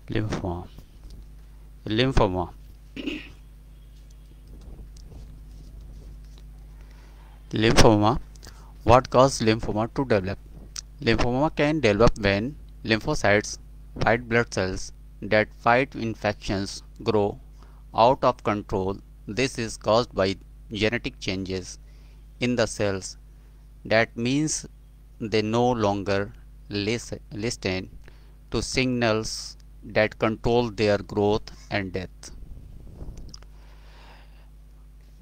Lymphoma. Lymphoma. Lymphoma. What causes lymphoma to develop? Lymphoma can develop when lymphocytes, white blood cells that fight infections, grow out of control. This is caused by genetic changes in the cells. That means they no longer listen to signals that control their growth and death.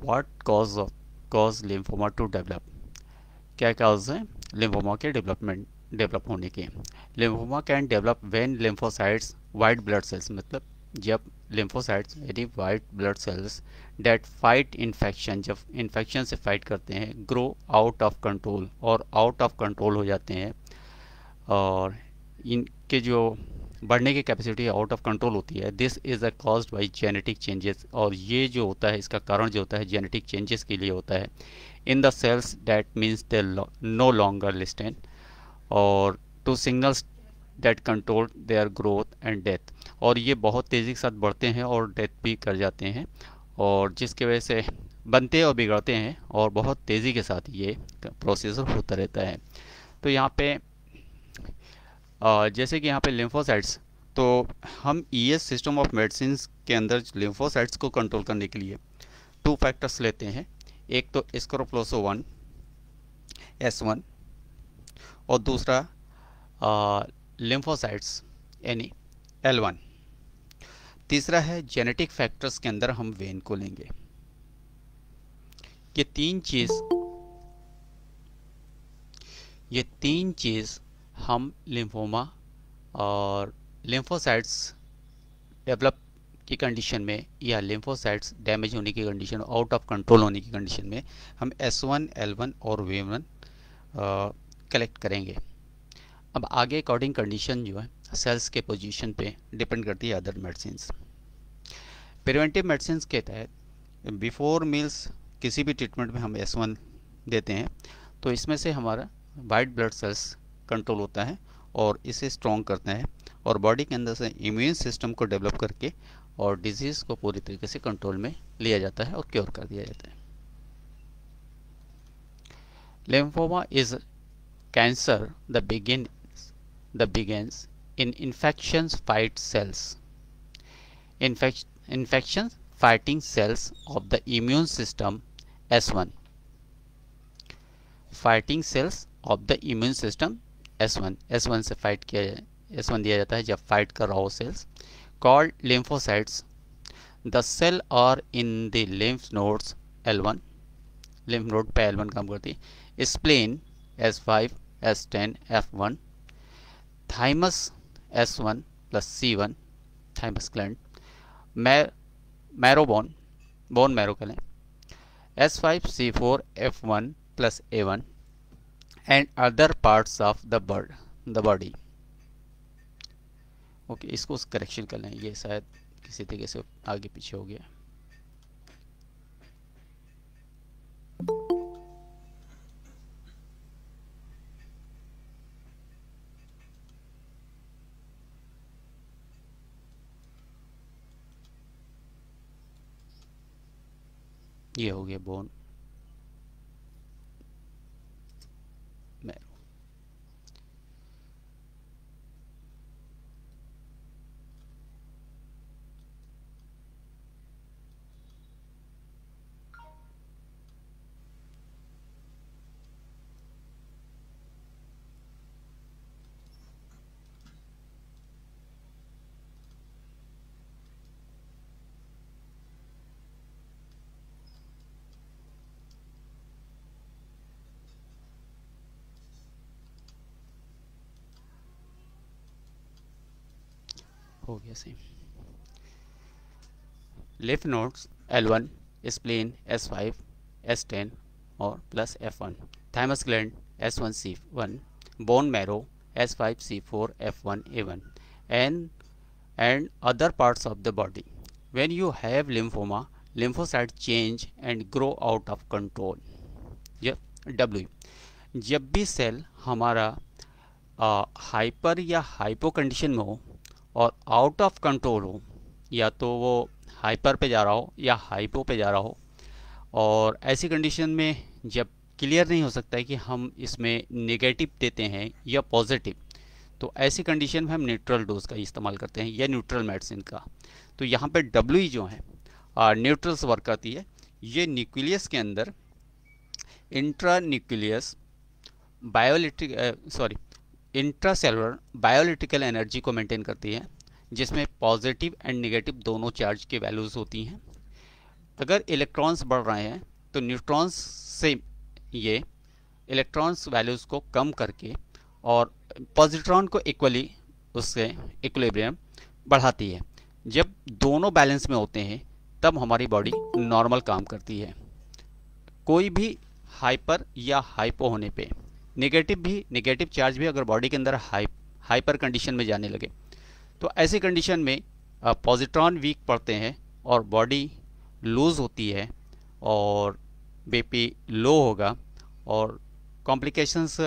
What cause lymphoma to develop? क्या cause है lymphoma के develop होने के? Lymphoma can develop when lymphocytes white blood cells, मतलब जब lymphocytes यानी white blood cells that fight infection, जब infection से फाइट करते हैं, ग्रो आउट ऑफ कंट्रोल, और आउट ऑफ कंट्रोल हो जाते हैं, और इनके जो बढ़ने की कैपेसिटी आउट ऑफ कंट्रोल होती है. This is a caused by genetic changes, और ये जो होता है इसका कारण जो होता है जेनेटिक चेंजेस के लिए होता है in the cells. That means they no longer listen or to signals that control their growth and death. और ये बहुत तेज़ी के साथ बढ़ते हैं और डेथ भी कर जाते हैं, और जिसकी वजह से बनते और बिगड़ते हैं, और बहुत तेज़ी के साथ ये प्रोसेस होता रहता है. तो यहाँ पे जैसे कि यहाँ पे लिम्फोसाइट्स, तो हम ईएस सिस्टम ऑफ मेडिसिन के अंदर लिम्फोसाइट्स को कंट्रोल करने के लिए 2 फैक्टर्स लेते हैं. एक तो स्क्रोफ्लोसो-1 S1, और दूसरा लिम्फोसाइट्स यानी L1. तीसरा है जेनेटिक फैक्टर्स के अंदर हम वेन को लेंगे. ये तीन चीज़ हम लिम्फोमा और लिम्फोसाइट्स डेवलप की कंडीशन में, या लिम्फोसाइट्स डैमेज होने की कंडीशन, आउट ऑफ कंट्रोल होने की कंडीशन में हम S1, L1 और V1 कलेक्ट करेंगे. अब आगे अकॉर्डिंग कंडीशन जो है सेल्स के पोजीशन पे डिपेंड करती है अदर मेडिसिन. प्रिवेंटिव मेडिसिन के तहत बिफोर मील्स किसी भी ट्रीटमेंट में हम S1 देते हैं, तो इसमें से हमारा वाइट ब्लड सेल्स कंट्रोल होता है और इसे स्ट्रॉन्ग करता है, और बॉडी के अंदर से इम्यून सिस्टम को डेवलप करके और डिजीज़ को पूरी तरीके से कंट्रोल में लिया जाता है और क्योर कर दिया जाता है. Lymphoma is cancer the begins in infections fight cells. Infections fighting cells of the immune system S1. Fighting cells of the immune system S1. S1 से फाइट किया जाए, S1 दिया जाता है जब फाइट कर रहा हो sales, called lymphocytes. The cell are in the lymph nodes L1. lymph node पे L1 काम करती है. spleen S5, S10, F1. thymus S1 plus C1, thymus gland. marrow bone marrow करें S5, C4, F1 plus A1, and other parts of the body. Okay, इसको correction कर लें, ये शायद किसी तरीके से आगे पीछे हो गया. ये हो गया बोन मैरो. हो गया सही. Lymph nodes L1, spleen S5, S10 और plus F1, thymus gland S1, C1, bone marrow S5, C4, F1, A1, and other parts of the body. When you have lymphoma, lymphocytes change and grow out of control. W. जब भी cell हमारा hyper या hypo condition में हो और out of control हो, या तो वो हाइपर पे जा रहा हो या हाइपो पे जा रहा हो, और ऐसी कंडीशन में जब क्लियर नहीं हो सकता है कि हम इसमें नेगेटिव देते हैं या पॉजिटिव, तो ऐसी कंडीशन में हम न्यूट्रल डोज का इस्तेमाल करते हैं या न्यूट्रल मेडिसिन का। तो यहाँ पे डब्ल्यू जो है न्यूट्रल्स वर्क करती है। ये न्यूक्लियस के अंदर intra nucleus biolytic sorry intracellular biolytical energy को मेंटेन करती है, जिसमें पॉजिटिव एंड नेगेटिव दोनों चार्ज की वैल्यूज़ होती हैं। अगर इलेक्ट्रॉन्स बढ़ रहे हैं तो न्यूट्रॉन्स से ये इलेक्ट्रॉन्स वैल्यूज़ को कम करके और पॉजिट्रॉन को इक्वली उससे इक्विलिब्रियम बढ़ाती है। जब दोनों बैलेंस में होते हैं तब हमारी बॉडी नॉर्मल काम करती है। कोई भी हाइपर या हाइपो होने पे नेगेटिव चार्ज भी अगर बॉडी के अंदर हाइपर कंडीशन में जाने लगे तो ऐसी कंडीशन में पॉजिट्रॉन वीक पड़ते हैं और बॉडी लूज़ होती है और बीपी लो होगा और कॉम्प्लिकेशंस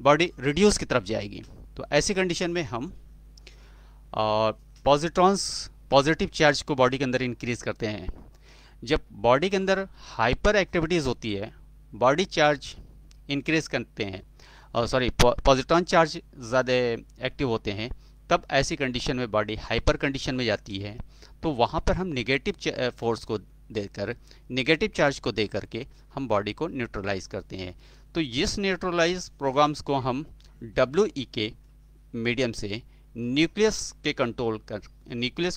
बॉडी रिड्यूस की तरफ जाएगी। तो ऐसी कंडीशन में हम पॉजिटिव चार्ज को बॉडी के अंदर इंक्रीज करते हैं। जब बॉडी के अंदर हाइपर एक्टिविटीज़ होती है, बॉडी चार्ज इंक्रीज करते हैं और पॉजिट्रॉन चार्ज ज़्यादा एक्टिव होते हैं, तब ऐसी कंडीशन में बॉडी हाइपर कंडीशन में जाती है। तो वहाँ पर हम नेगेटिव फोर्स को देकर, नेगेटिव चार्ज को दे करके हम बॉडी को न्यूट्रलाइज करते हैं। तो इस न्यूट्रलाइज प्रोग्राम्स को हम WE के मीडियम से न्यूक्लियस को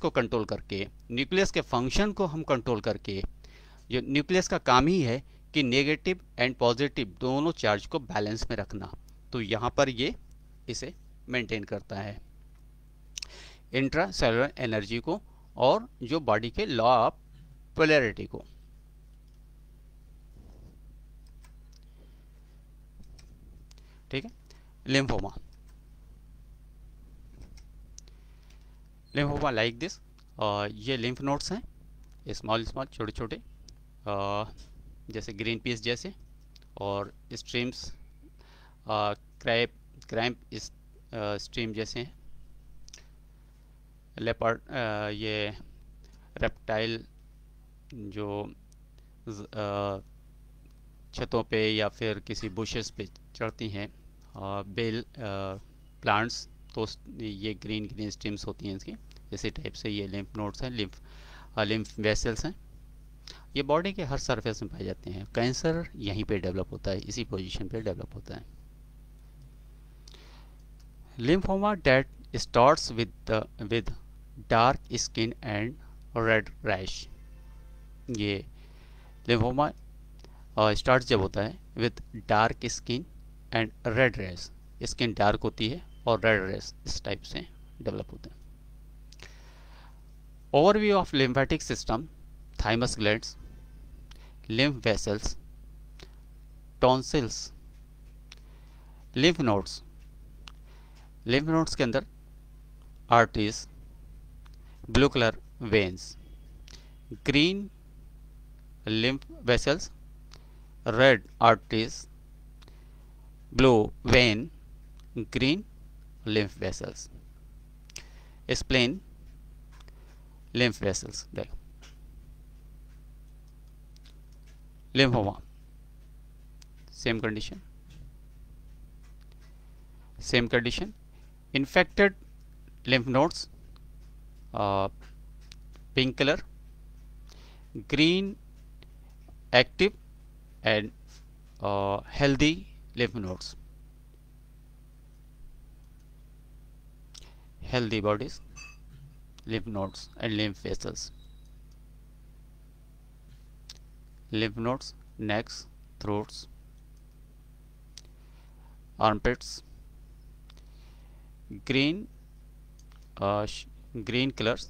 कंट्रोल करके, न्यूक्लियस के फंक्शन को हम कंट्रोल करके, जो न्यूक्लियस का काम ही है कि नेगेटिव एंड पॉजिटिव दोनों चार्ज को बैलेंस में रखना, तो यहाँ पर ये इसे मेंटेन करता है इंट्रा सेलुलर एनर्जी को और जो बॉडी के लॉ ऑफ पोलैरिटी को। ठीक है। लिम्फोमा लाइक दिस, ये लिम्फ नोड्स हैं, स्मॉल छोटे छोटे, जैसे ग्रीन पीस जैसे, और स्ट्रीम्स क्रैम्प स्ट्रीम जैसे हैं। लेपर्ड ये रेप्टाइल जो छतों पे या फिर किसी बुशेस पे चढ़ती हैं, बेल प्लांट्स, तो ये ग्रीन स्ट्रीम्स होती हैं इसकी। इसी टाइप से ये लिम्फ नोड्स हैं, लिम्फ वेसल्स हैं। ये बॉडी के हर सरफेस में पाए जाते हैं। कैंसर यहीं पे डेवलप होता है, इसी पोजीशन पे डेवलप होता है। Lymphoma that starts with dark skin and red rash. ये लिम्फोमा स्टार्ट जब होता है with dark skin and red rash, skin dark होती है और रेड रैश इस टाइप से डेवलप होते हैं। Overview of lymphatic system, thymus glands, lymph vessels, tonsils, lymph nodes के अंदर arteries, blue colour veins, green lymph vessels, red arteries, blue vein, green lymph vessels. Explain lymph vessels. Lymphoma, same condition. Infected lymph nodes, pink color, green active and healthy lymph nodes. Healthy bodies, lymph nodes and lymph vessels. Lymph nodes, necks, throats, armpits, green colors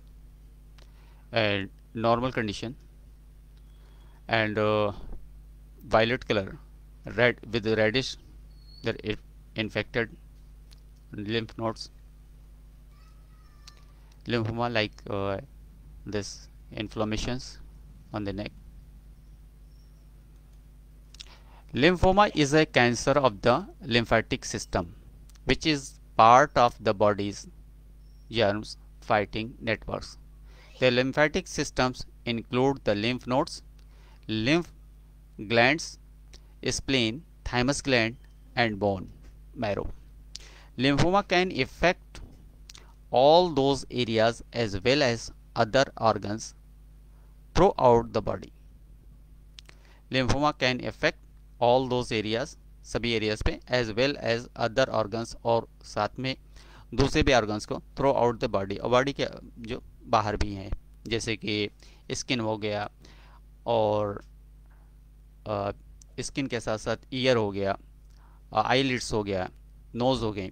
and normal condition, and violet color, red with reddish, that infected lymph nodes. Lymphoma like this inflammations on the neck. Lymphoma is a cancer of the lymphatic system which is part of the body's germs fighting networks. The lymphatic systems include the lymph nodes, lymph glands, spleen, thymus gland, and bone marrow. Lymphoma can affect all those areas as well as other organs throughout the body. Lymphoma can affect all those areas, सभी areas पे, as well as other organs, और साथ में दूसरे भी organs को throughout the body, और body के जो बाहर भी हैं, जैसे कि स्किन हो गया, और स्किन के साथ साथ ईयर हो गया, आईलिड्स हो गया, नोज़ हो गई,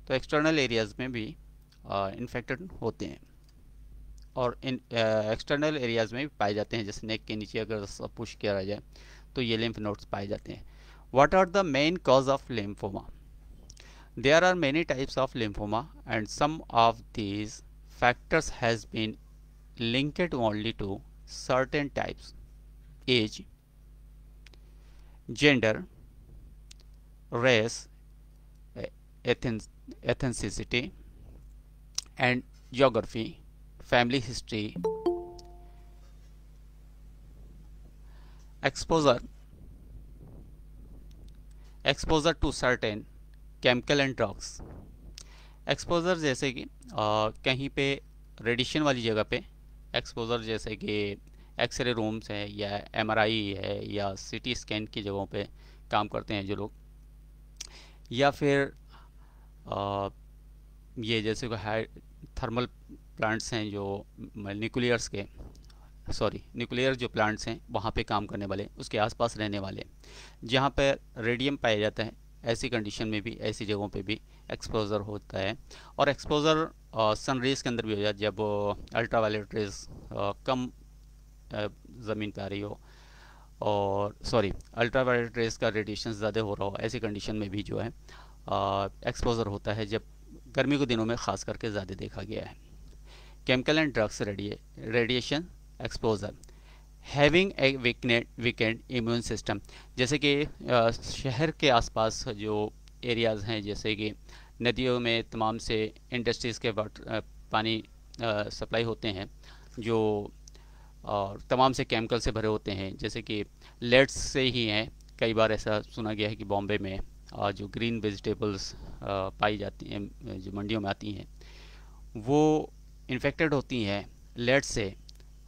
तो एक्सटर्नल एरियाज में भी इन्फेक्टेड होते हैं, और इन एक्सटर्नल एरियाज में भी पाए जाते हैं, जैसे नेक के नीचे अगर पुश किया जाए तो ये लिम्फ नोड्स पाए जाते हैं. What are the main cause of lymphoma? There are many types of lymphoma, and some of these factors has been linked only to certain types: age, gender, race, ethnicity, and geography, family history, exposure to certain chemical and drugs. Exposure जैसे कि कहीं पे radiation वाली जगह पे exposure, जैसे कि x ray rooms हैं, या एमआरआई है, या सीटी स्कैन की जगहों पे काम करते हैं जो लोग, या फिर ये जैसे कि हाई थर्मल प्लांट्स हैं जो न्यूक्लियर जो प्लांट्स हैं वहाँ पे काम करने वाले, उसके आसपास रहने वाले, जहाँ पर रेडियम पाया जाता है, ऐसी कंडीशन में भी, ऐसी जगहों पे भी एक्सपोज़र होता है. और एक्सपोज़र सन रेज़ के अंदर भी हो जाता है, जब अल्ट्रावायलेट रेज़ कम ज़मीन पे आ रही हो, और अल्ट्रावायलेट रेज़ का रेडिएशन ज़्यादा हो रहा हो, ऐसी कंडीशन में भी जो है एक्सपोज़र होता है, जब गर्मी के दिनों में ख़ास करके ज़्यादा देखा गया है. Chemical and drugs radiation exposure, having a weekend immune system, जैसे कि शहर के आसपास जो एरियाज़ हैं, जैसे कि नदियों में तमाम से इंडस्ट्रीज़ के पानी सप्लाई होते हैं, जो तमाम से केमिकल से भरे होते हैं, जैसे कि लेड्स से ही हैं. कई बार ऐसा सुना गया है कि बॉम्बे में जो ग्रीन वेजिटेबल्स पाई जाती हैं, जो मंडियों में आती हैं, वो इन्फेक्टेड होती हैं लेड से,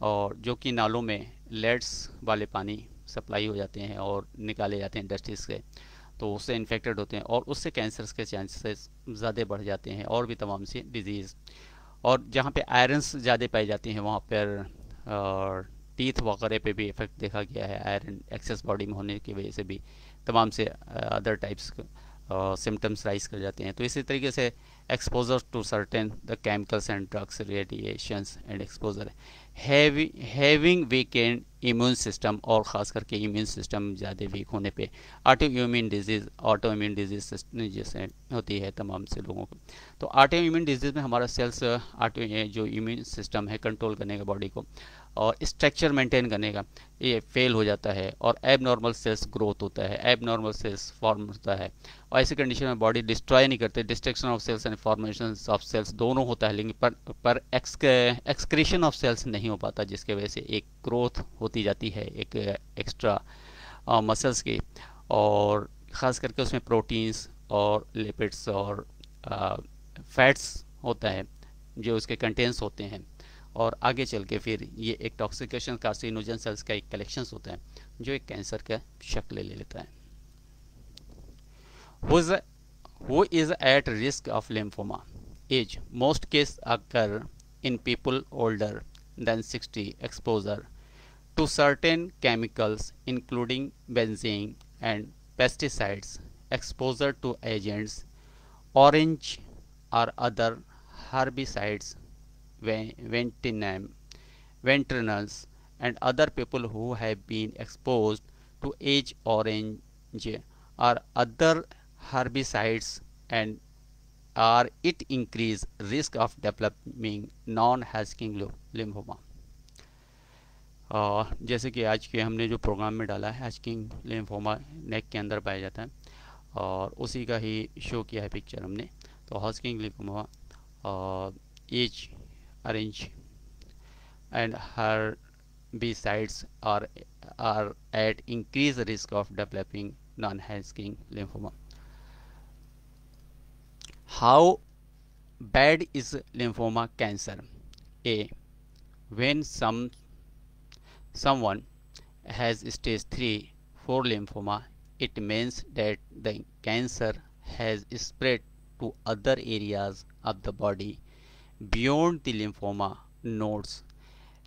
और जो कि नालों में लेड्स वाले पानी सप्लाई हो जाते हैं और निकाले जाते हैं इंडस्ट्रीज से, तो उससे इन्फेक्टेड होते हैं, और उससे कैंसर्स के चांसेस ज़्यादा बढ़ जाते हैं, और भी तमाम सी डिजीज़. और जहाँ पे आयरन्स ज़्यादा पाई जाती हैं वहाँ पर टीथ वगैरह पे भी इफेक्ट देखा गया है. आयरन एक्सेस बॉडी में होने की वजह से भी तमाम से अदर टाइप्स सिम्टम्स राइज कर जाते हैं. तो इसी तरीके से exposure to certain the chemicals and drugs, radiations and exposure, having weakened immune system, और ख़ास करके इम्यून सिस्टम ज़्यादा वीक होने पे ऑटो इम्यून डिजीज़ जैसे होती है तमाम से लोगों को. तो ऑटो इम्यून डिजीज़ में हमारा सेल्स जो इम्यून सिस्टम है कंट्रोल करने का बॉडी को और स्ट्रक्चर मेंटेन करने का, ये फेल हो जाता है, और एबनॉर्मल सेल्स ग्रोथ होता है, एबनॉर्मल सेल्स फॉर्म होता है, और ऐसी कंडीशन में बॉडी डिस्ट्रॉय नहीं करते. Destruction of cells and formation of cells दोनों होता है, लेकिन पर एक्सक्रीशन ऑफ सेल्स नहीं हो पाता, जिसके वजह से एक ग्रोथ होती जाती है एक एक्स्ट्रा मसल्स की, और ख़ास करके उसमें प्रोटीन्स और लिपिड्स और फैट्स होता है जो उसके कंटेंट्स होते हैं, और आगे चल के फिर ये एक टॉक्सिकेशन कार्सिनोजन सेल्स का एक कलेक्शन होता है जो एक कैंसर का शक्ल ले लेता है. Who is at risk of lymphoma? Age. Most cases occur in people older than 60. Exposure to certain chemicals including benzene and pesticides. Exposure to agents, orange or other herbicides, veneranals, and other people who have been exposed to Agent Orange or other herbicides and or it increase risk of developing non-Hodgkin lymphoma. जैसे कि आज के हमने जो programme में डाला है, Hodgkin lymphoma नेक के अंदर पाया जाता है, और उसी का ही शो किया है पिक्चर हमने. तो Hodgkin lymphoma as orange, and herbicides are at increased risk of developing non-Hodgkin lymphoma. How bad is lymphoma cancer? A. When someone has stage 3 4 lymphoma, it means that the cancer has spread to other areas of the body beyond the lymphoma nodes.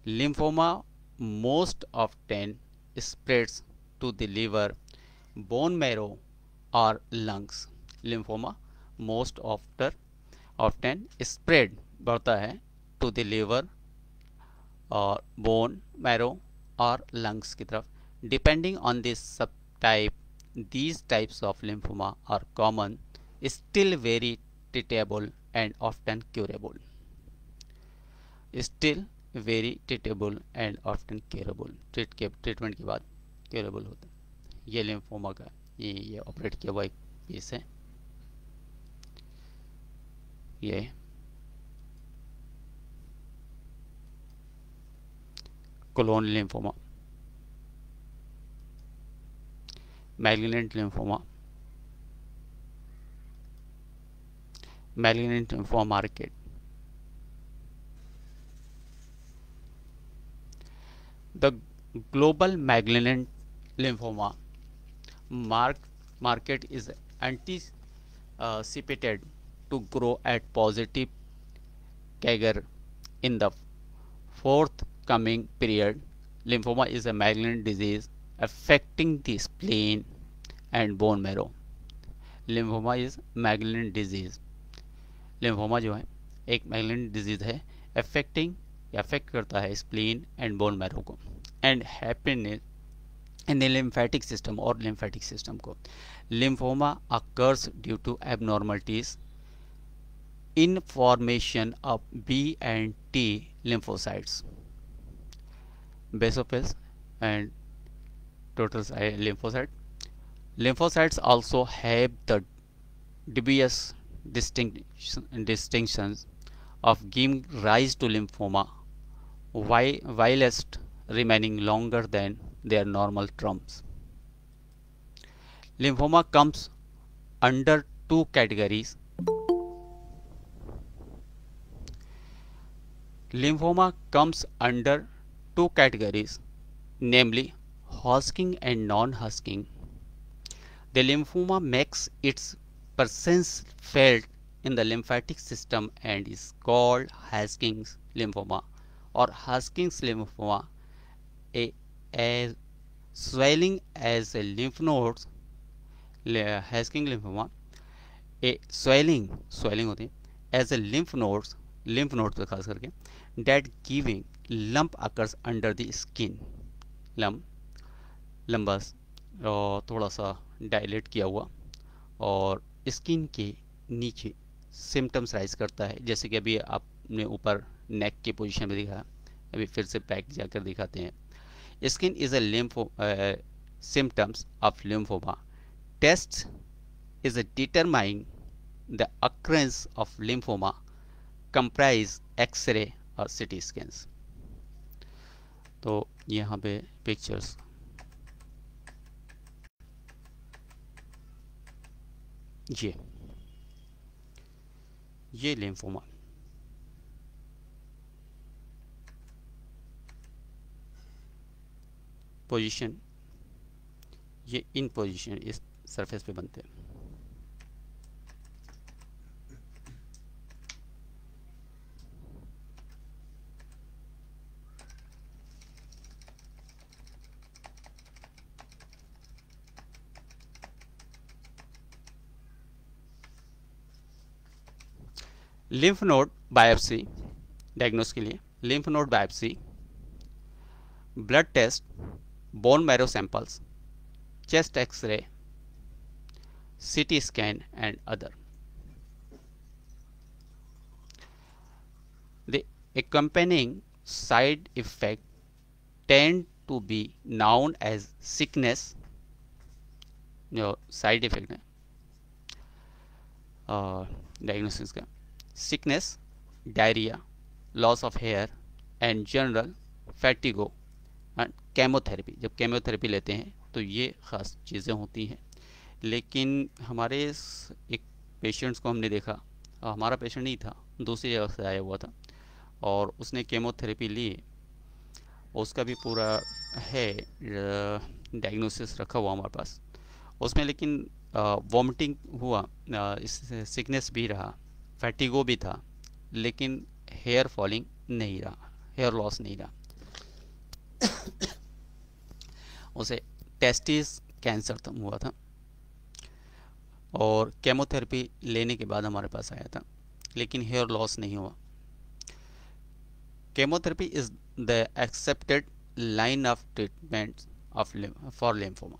Lymphoma most often spreads to the liver, bone marrow, or lungs. Lymphoma most often spread बढ़ता है to the liver और bone marrow और lungs की तरफ. Depending on this subtype, these types of lymphoma are common, still very treatable and often curable. Still very treatable and often curable. Treatment के बाद curable होता है. ये लिम्फोमा का ये ऑपरेट किया हुआ एक पीस है. ये colon lymphoma, malignant lymphoma, malignant lymphoma market. The global malignant lymphoma market is anticipated to grow at positive CAGR in the forthcoming period. Lymphoma is a malignant disease affecting the spleen and bone marrow. Lymphoma is malignant disease. Lymphoma जो है एक malignant disease है, affect करता है spleen and bone marrow को and happiness in the lymphatic system और lymphatic system को. Lymphoma occurs due to abnormalities in formation of B and T lymphocytes, basophils and total lymphocyte. Lymphocytes also have the dubious distinctions of giving rise to lymphoma whilst remaining longer than their normal terms. Lymphoma comes under two categories. Lymphoma comes under two categories, namely Hodgkin and non-Hodgkin. The lymphoma makes its presence felt in the lymphatic system and is called Hodgkin's lymphoma or Hodgkin's lymphoma. A swelling as a lymph nodes, Hodgkin lymphoma, a swelling होती है as a lymph nodes पे खास करके, that giving lump occurs under the skin. लंबा और थोड़ा सा dilate किया हुआ और स्किन के नीचे सिम्टम्स राइज करता है, जैसे कि अभी आपने ऊपर नेक की पोजीशन में दिखा. अभी फिर से बैक जाकर दिखाते हैं. Skin is a symptoms of lymphoma. Tests is determining the occurrence of lymphoma comprise X-ray और CT scans. तो यहाँ पे पिक्चर्स ये लिम्फोमा पोजीशन, ये इन पोजीशन इस सरफेस पे बनते हैं. लिम्फ नोड बायोप्सी डायग्नोस के लिए, lymph node biopsy, blood test, bone marrow samples, chest X-ray, CT scan and other. The accompanying side effect tend to be known as sickness. जो side effect है diagnosis का, sickness, diarrhea, loss of hair and general fatigue and chemotherapy. जब chemotherapy लेते हैं तो ये ख़ास चीज़ें होती हैं। लेकिन हमारे एक पेशेंट्स को हमने देखा, हमारा पेशेंट नहीं था, दूसरी जगह से आया हुआ था, और उसने केमोथेरेपी ली, उसका भी पूरा है डायग्नोसिस रखा हुआ हमारे पास उसमें, लेकिन वॉमिटिंग हुआ, सिकनेस भी रहा, फैटिगो भी था, लेकिन हेयर फॉलिंग नहीं रहा, हेयर लॉस नहीं रहा। उसे टेस्टिस कैंसर हुआ था और केमोथेरेपी लेने के बाद हमारे पास आया था, लेकिन हेयर लॉस नहीं हुआ। Chemotherapy is the accepted line of treatment for lymphoma.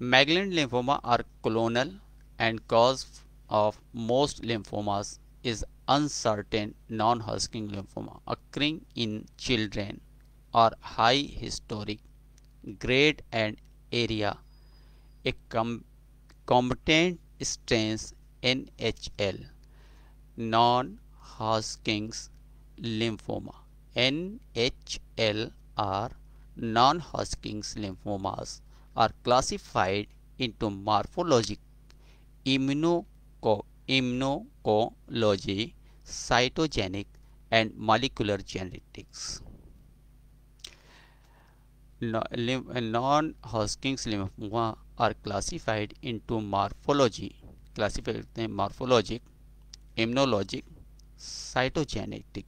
Malignant lymphoma are clonal and cause of most lymphomas is uncertain non-Hodgkin lymphoma occurring in children or high historic grade and area. A combatant strains NHL non-Hodgkin's lymphoma NHL or non-Hodgkin's lymphomas are classified into morphologic, immunology, cytogenic, and molecular genetics. Non-Hodgkin's lymphoma are classified into morphologic, immunologic, cytogenetic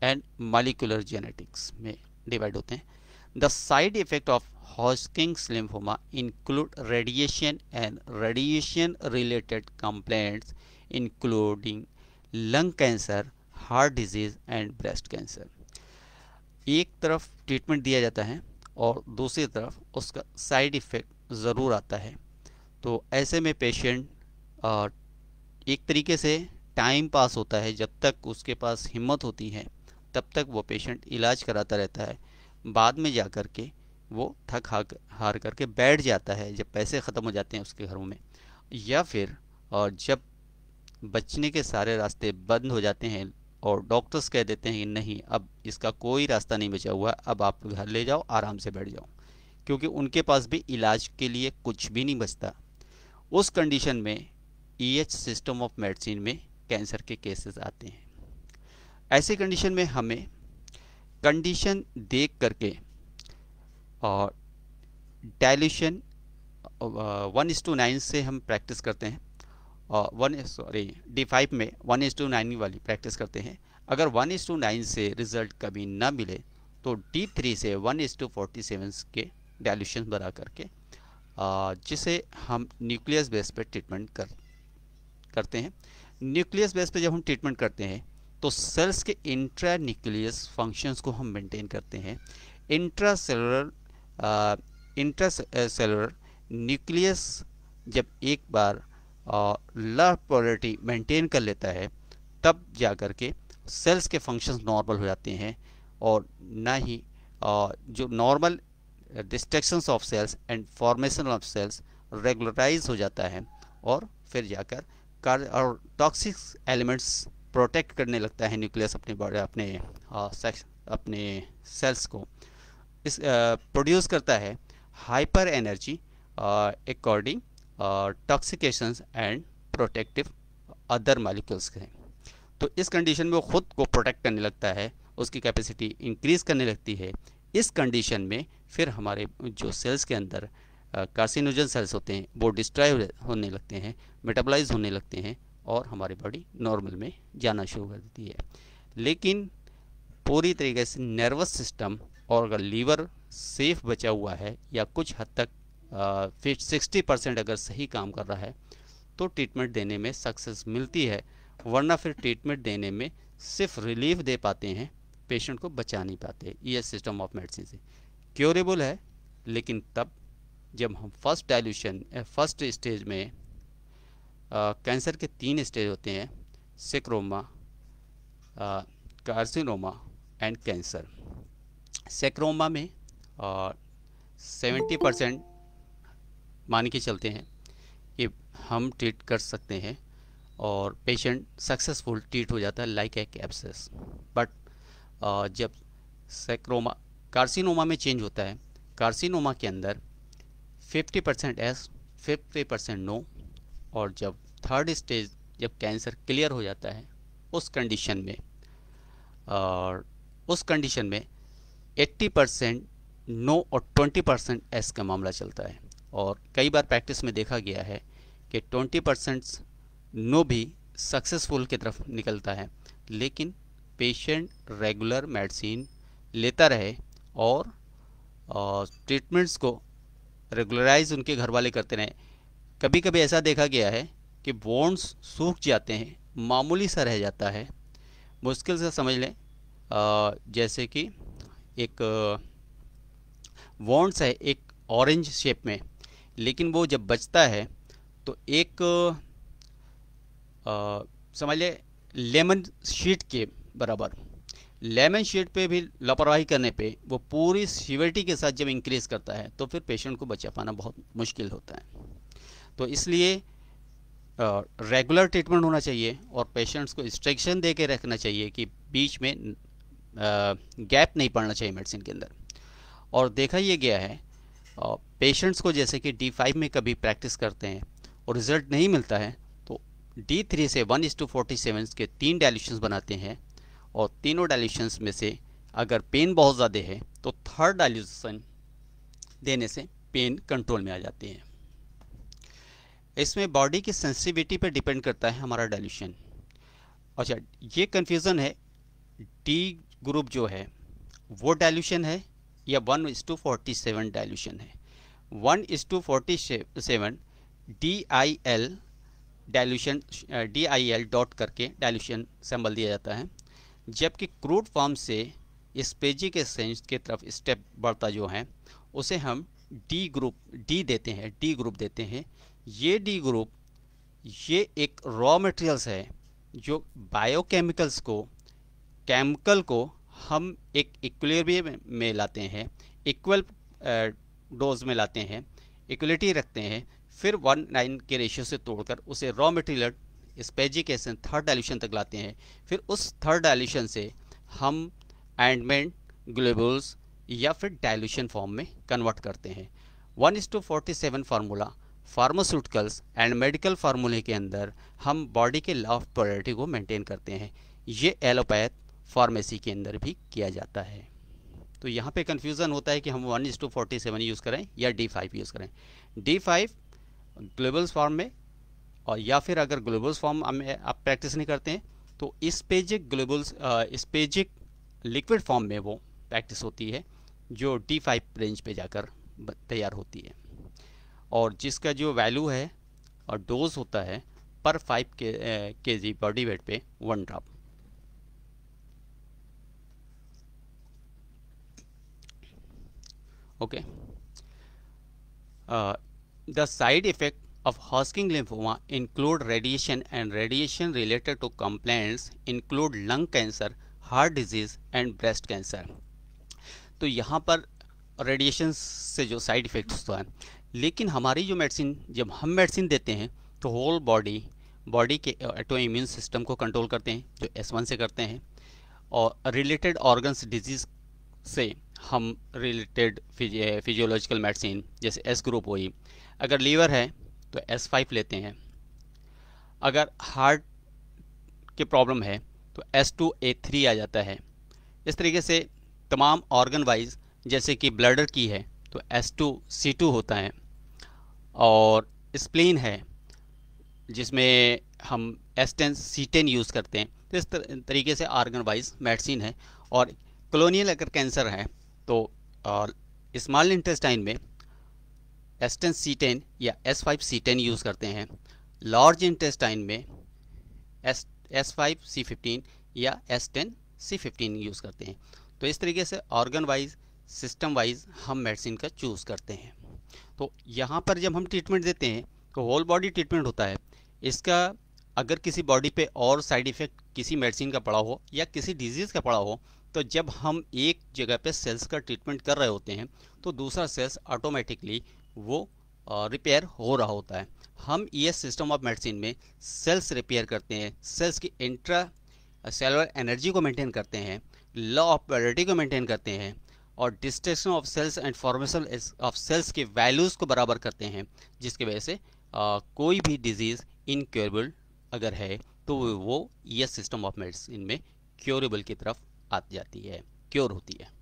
and molecular genetics में divide होते हैं। The side effect of Hodgkin's lymphoma include radiation and radiation related complaints including lung cancer, heart disease and breast cancer. एक तरफ treatment दिया जाता है और दूसरी तरफ उसका साइड इफेक्ट ज़रूर आता है। तो ऐसे में पेशेंट एक तरीके से टाइम पास होता है, जब तक उसके पास हिम्मत होती है तब तक वो पेशेंट इलाज कराता रहता है। बाद में जा कर के वो थक हार करके बैठ जाता है जब पैसे ख़त्म हो जाते हैं उसके घरों में, या फिर और जब बचने के सारे रास्ते बंद हो जाते हैं और डॉक्टर्स कह देते हैं कि नहीं, अब इसका कोई रास्ता नहीं बचा हुआ, अब आप घर ले जाओ, आराम से बैठ जाओ, क्योंकि उनके पास भी इलाज के लिए कुछ भी नहीं बचता। उस कंडीशन में EH सिस्टम ऑफ मेडिसिन में कैंसर के केसेस आते हैं। ऐसी कंडीशन में हमें कंडीशन देख करके और डायल्यूशन 1:9 से हम प्रैक्टिस करते हैं, और D5 में 1:9 वाली प्रैक्टिस करते हैं। अगर 1:9 से रिज़ल्ट कभी ना मिले तो D3 से 1:47 के डायल्यूशन बना करके जिसे हम न्यूक्लियस बेस पे ट्रीटमेंट करते हैं। न्यूक्लियस बेस पे जब हम ट्रीटमेंट करते हैं तो सेल्स के इंट्रा न्यूक्लियस फंक्शंस को हम मेंटेन करते हैं। इंट्रासेलुलर न्यूक्लियस जब एक बार लव पोलैरिटी मेंटेन कर लेता है तब जा कर के सेल्स के फंक्शंस नॉर्मल हो जाते हैं, और ना ही जो normal destructions of cells and formation of cells regularize हो जाता है, और फिर जाकर और टॉक्सिक एलिमेंट्स प्रोटेक्ट करने लगता है न्यूक्लियस अपने बॉडी अपने सेल्स को इस प्रोड्यूस करता है hyper energy according toxications and protective other molecules के। तो इस कंडीशन में वो खुद को प्रोटेक्ट करने लगता है, उसकी कैपेसिटी इंक्रीज करने लगती है। इस कंडीशन में फिर हमारे जो सेल्स के अंदर कार्सिनोजन सेल्स होते हैं वो डिस्ट्रॉय होने लगते हैं, मेटाबोलाइज होने लगते हैं, और हमारी बॉडी नॉर्मल में जाना शुरू कर देती है। लेकिन पूरी तरीके से नर्वस सिस्टम और अगर लीवर सेफ बचा हुआ है या कुछ हद तक 60% अगर सही काम कर रहा है तो ट्रीटमेंट देने में सक्सेस मिलती है, वरना फिर ट्रीटमेंट देने में सिर्फ रिलीफ दे पाते हैं, पेशेंट को बचा नहीं पाते। ये सिस्टम ऑफ मेडिसिन से क्योरेबल है, लेकिन तब जब हम फर्स्ट स्टेज में कैंसर के 3 स्टेज होते हैं, सेक्रोमा, कार्सिनोमा एंड कैंसर। सेक्रोमा में 70% मान के चलते हैं कि हम ट्रीट कर सकते हैं, और पेशेंट सक्सेसफुल ट्रीट हो जाता है लाइक एक एब्सेस। बट जब सैक्रोमा कार्सिनोमा में चेंज होता है, कार्सिनोमा के अंदर 50% एस 50% नो, और जब थर्ड स्टेज जब कैंसर क्लियर हो जाता है उस कंडीशन में, और उस कंडीशन में 80% नो और 20% एस का मामला चलता है। और कई बार प्रैक्टिस में देखा गया है कि 20% नो भी सक्सेसफुल की तरफ निकलता है, लेकिन पेशेंट रेगुलर मेडिसिन लेता रहे और ट्रीटमेंट्स को रेगुलराइज उनके घर वाले करते रहे। कभी कभी ऐसा देखा गया है कि बोन्स सूख जाते हैं, मामूली सा रह जाता है, मुश्किल से समझ लें जैसे कि एक वॉन्ट्स है एक ऑरेंज शेप में, लेकिन वो जब बचता है तो एक समझ ले लेमन शीट के बराबर। लेमन शीट पे भी लापरवाही करने पे वो पूरी सीवियरिटी के साथ जब इंक्रीज करता है तो फिर पेशेंट को बचा पाना बहुत मुश्किल होता है। तो इसलिए रेगुलर ट्रीटमेंट होना चाहिए और पेशेंट्स को इंस्ट्रक्शन दे के रखना चाहिए कि बीच में गैप नहीं पड़ना चाहिए मेडिसिन के अंदर। और देखा ये गया है पेशेंट्स को जैसे कि D5 में कभी प्रैक्टिस करते हैं और रिज़ल्ट नहीं मिलता है तो D3 से 1:47 के 3 डायल्यूशंस बनाते हैं, और तीनों डायल्यूशंस में से अगर पेन बहुत ज़्यादा है तो थर्ड डायल्यूशन देने से पेन कंट्रोल में आ जाती है। इसमें बॉडी की सेंसिटिविटी पर डिपेंड करता है हमारा डायल्यूशन। अच्छा, ये कन्फ्यूज़न है डी ग्रुप जो है वो डायल्यूशन है या 1:47 डायल्यूशन है। 1:47 DIL डायल्यूशन, DIL डॉट करके डायल्यूशन सिंबल दिया जाता है, जबकि क्रूड फॉर्म से स्पेजिक एसेंस की तरफ स्टेप बढ़ता जो है उसे हम डी देते हैं। ये डी ग्रुप ये एक रॉ मटेरियल्स है जो बायोकेमिकल्स को, केमिकल को हम एक इक्विलिब्रियम में लाते हैं, इक्वल डोज में लाते हैं, इक्वलिटी रखते हैं, फिर 1:9 के रेशियो से तोड़कर उसे raw material spagyric essence third dilution तक लाते हैं। फिर उस थर्ड डायल्यूशन से हम ऑइंटमेंट, ग्लोबुल्स या फिर डायल्यूशन फॉर्म में कन्वर्ट करते हैं। 1:47 फार्मूला फार्मास्यूटिकल्स एंड मेडिकल फार्मूले के अंदर हम बॉडी के लॉ ऑफ पोलैरिटी को मेंटेन करते हैं। ये एलोपैथ फार्मेसी के अंदर भी किया जाता है। तो यहाँ पे कन्फ्यूज़न होता है कि हम 1:47 यूज़ करें या D5 यूज़ करें। D5 ग्लोबल्स फॉर्म में, और या फिर अगर ग्लोबल्स फॉर्म में आप प्रैक्टिस नहीं करते हैं तो स्पेजिक ग्लोबल्स स्पेजिक लिक्विड फॉर्म में वो प्रैक्टिस होती है जो D5 रेंज पे जाकर तैयार होती है, और जिसका जो वैल्यू है और डोज होता है पर 5 kg बॉडी वेट पे 1 drop. Okay, the side effect of Hodgkin lymphoma include radiation, and radiation related to complaints include lung cancer, heart disease and breast cancer। तो यहाँ पर रेडिएशन से जो साइड इफ़ेक्ट्स होता है, लेकिन हमारी जो मेडिसिन, जब हम मेडिसिन देते हैं तो होल बॉडी के ऑटो इम्यून सिस्टम को कंट्रोल करते हैं जो S1 से करते हैं, और रिलेटेड ऑर्गन्स डिजीज़ से हम रिलेटेड फिजियोलॉजिकल मेडिसिन जैसे S ग्रुप हुई, अगर लीवर है तो S5 लेते हैं, अगर हार्ट की प्रॉब्लम है तो S2A3 आ जाता है। इस तरीके से तमाम ऑर्गन वाइज, जैसे कि ब्लडर की है तो S2C2 होता है, और स्प्लीन है जिसमें हम S10C10 यूज़ करते हैं। तो इस तरीके से ऑर्गन वाइज मेडिसिन है। और कॉलोनियल अगर कैंसर है तो स्मॉल इंटेस्टाइन में S10C10 या S5C10 यूज़ करते हैं, लार्ज इंटेस्टाइन में S5C15 या S10C15 यूज़ करते हैं। तो इस तरीके से ऑर्गन वाइज, सिस्टम वाइज हम मेडिसिन का चूज़ करते हैं। तो यहाँ पर जब हम ट्रीटमेंट देते हैं तो होल बॉडी ट्रीटमेंट होता है। इसका अगर किसी बॉडी पे और साइड इफ़ेक्ट किसी मेडिसिन का पड़ा हो या किसी डिजीज़ का पड़ा हो, तो जब हम एक जगह पे सेल्स का ट्रीटमेंट कर रहे होते हैं तो दूसरा सेल्स ऑटोमेटिकली वो रिपेयर हो रहा होता है। हम ईएस सिस्टम ऑफ मेडिसिन में सेल्स रिपेयर करते हैं, सेल्स की इंट्रा सेलुलर एनर्जी को मेंटेन करते हैं, लॉ ऑफ पोलैरिटी को मेंटेन करते हैं और destruction of cells and formation of cells के वैल्यूज़ को बराबर करते हैं, जिसकी वजह से कोई भी डिजीज़ इनक्योरेबल अगर है तो वो ईएस सिस्टम ऑफ मेडिसिन में क्योरेबल की तरफ आ जाती है, क्योर होती है।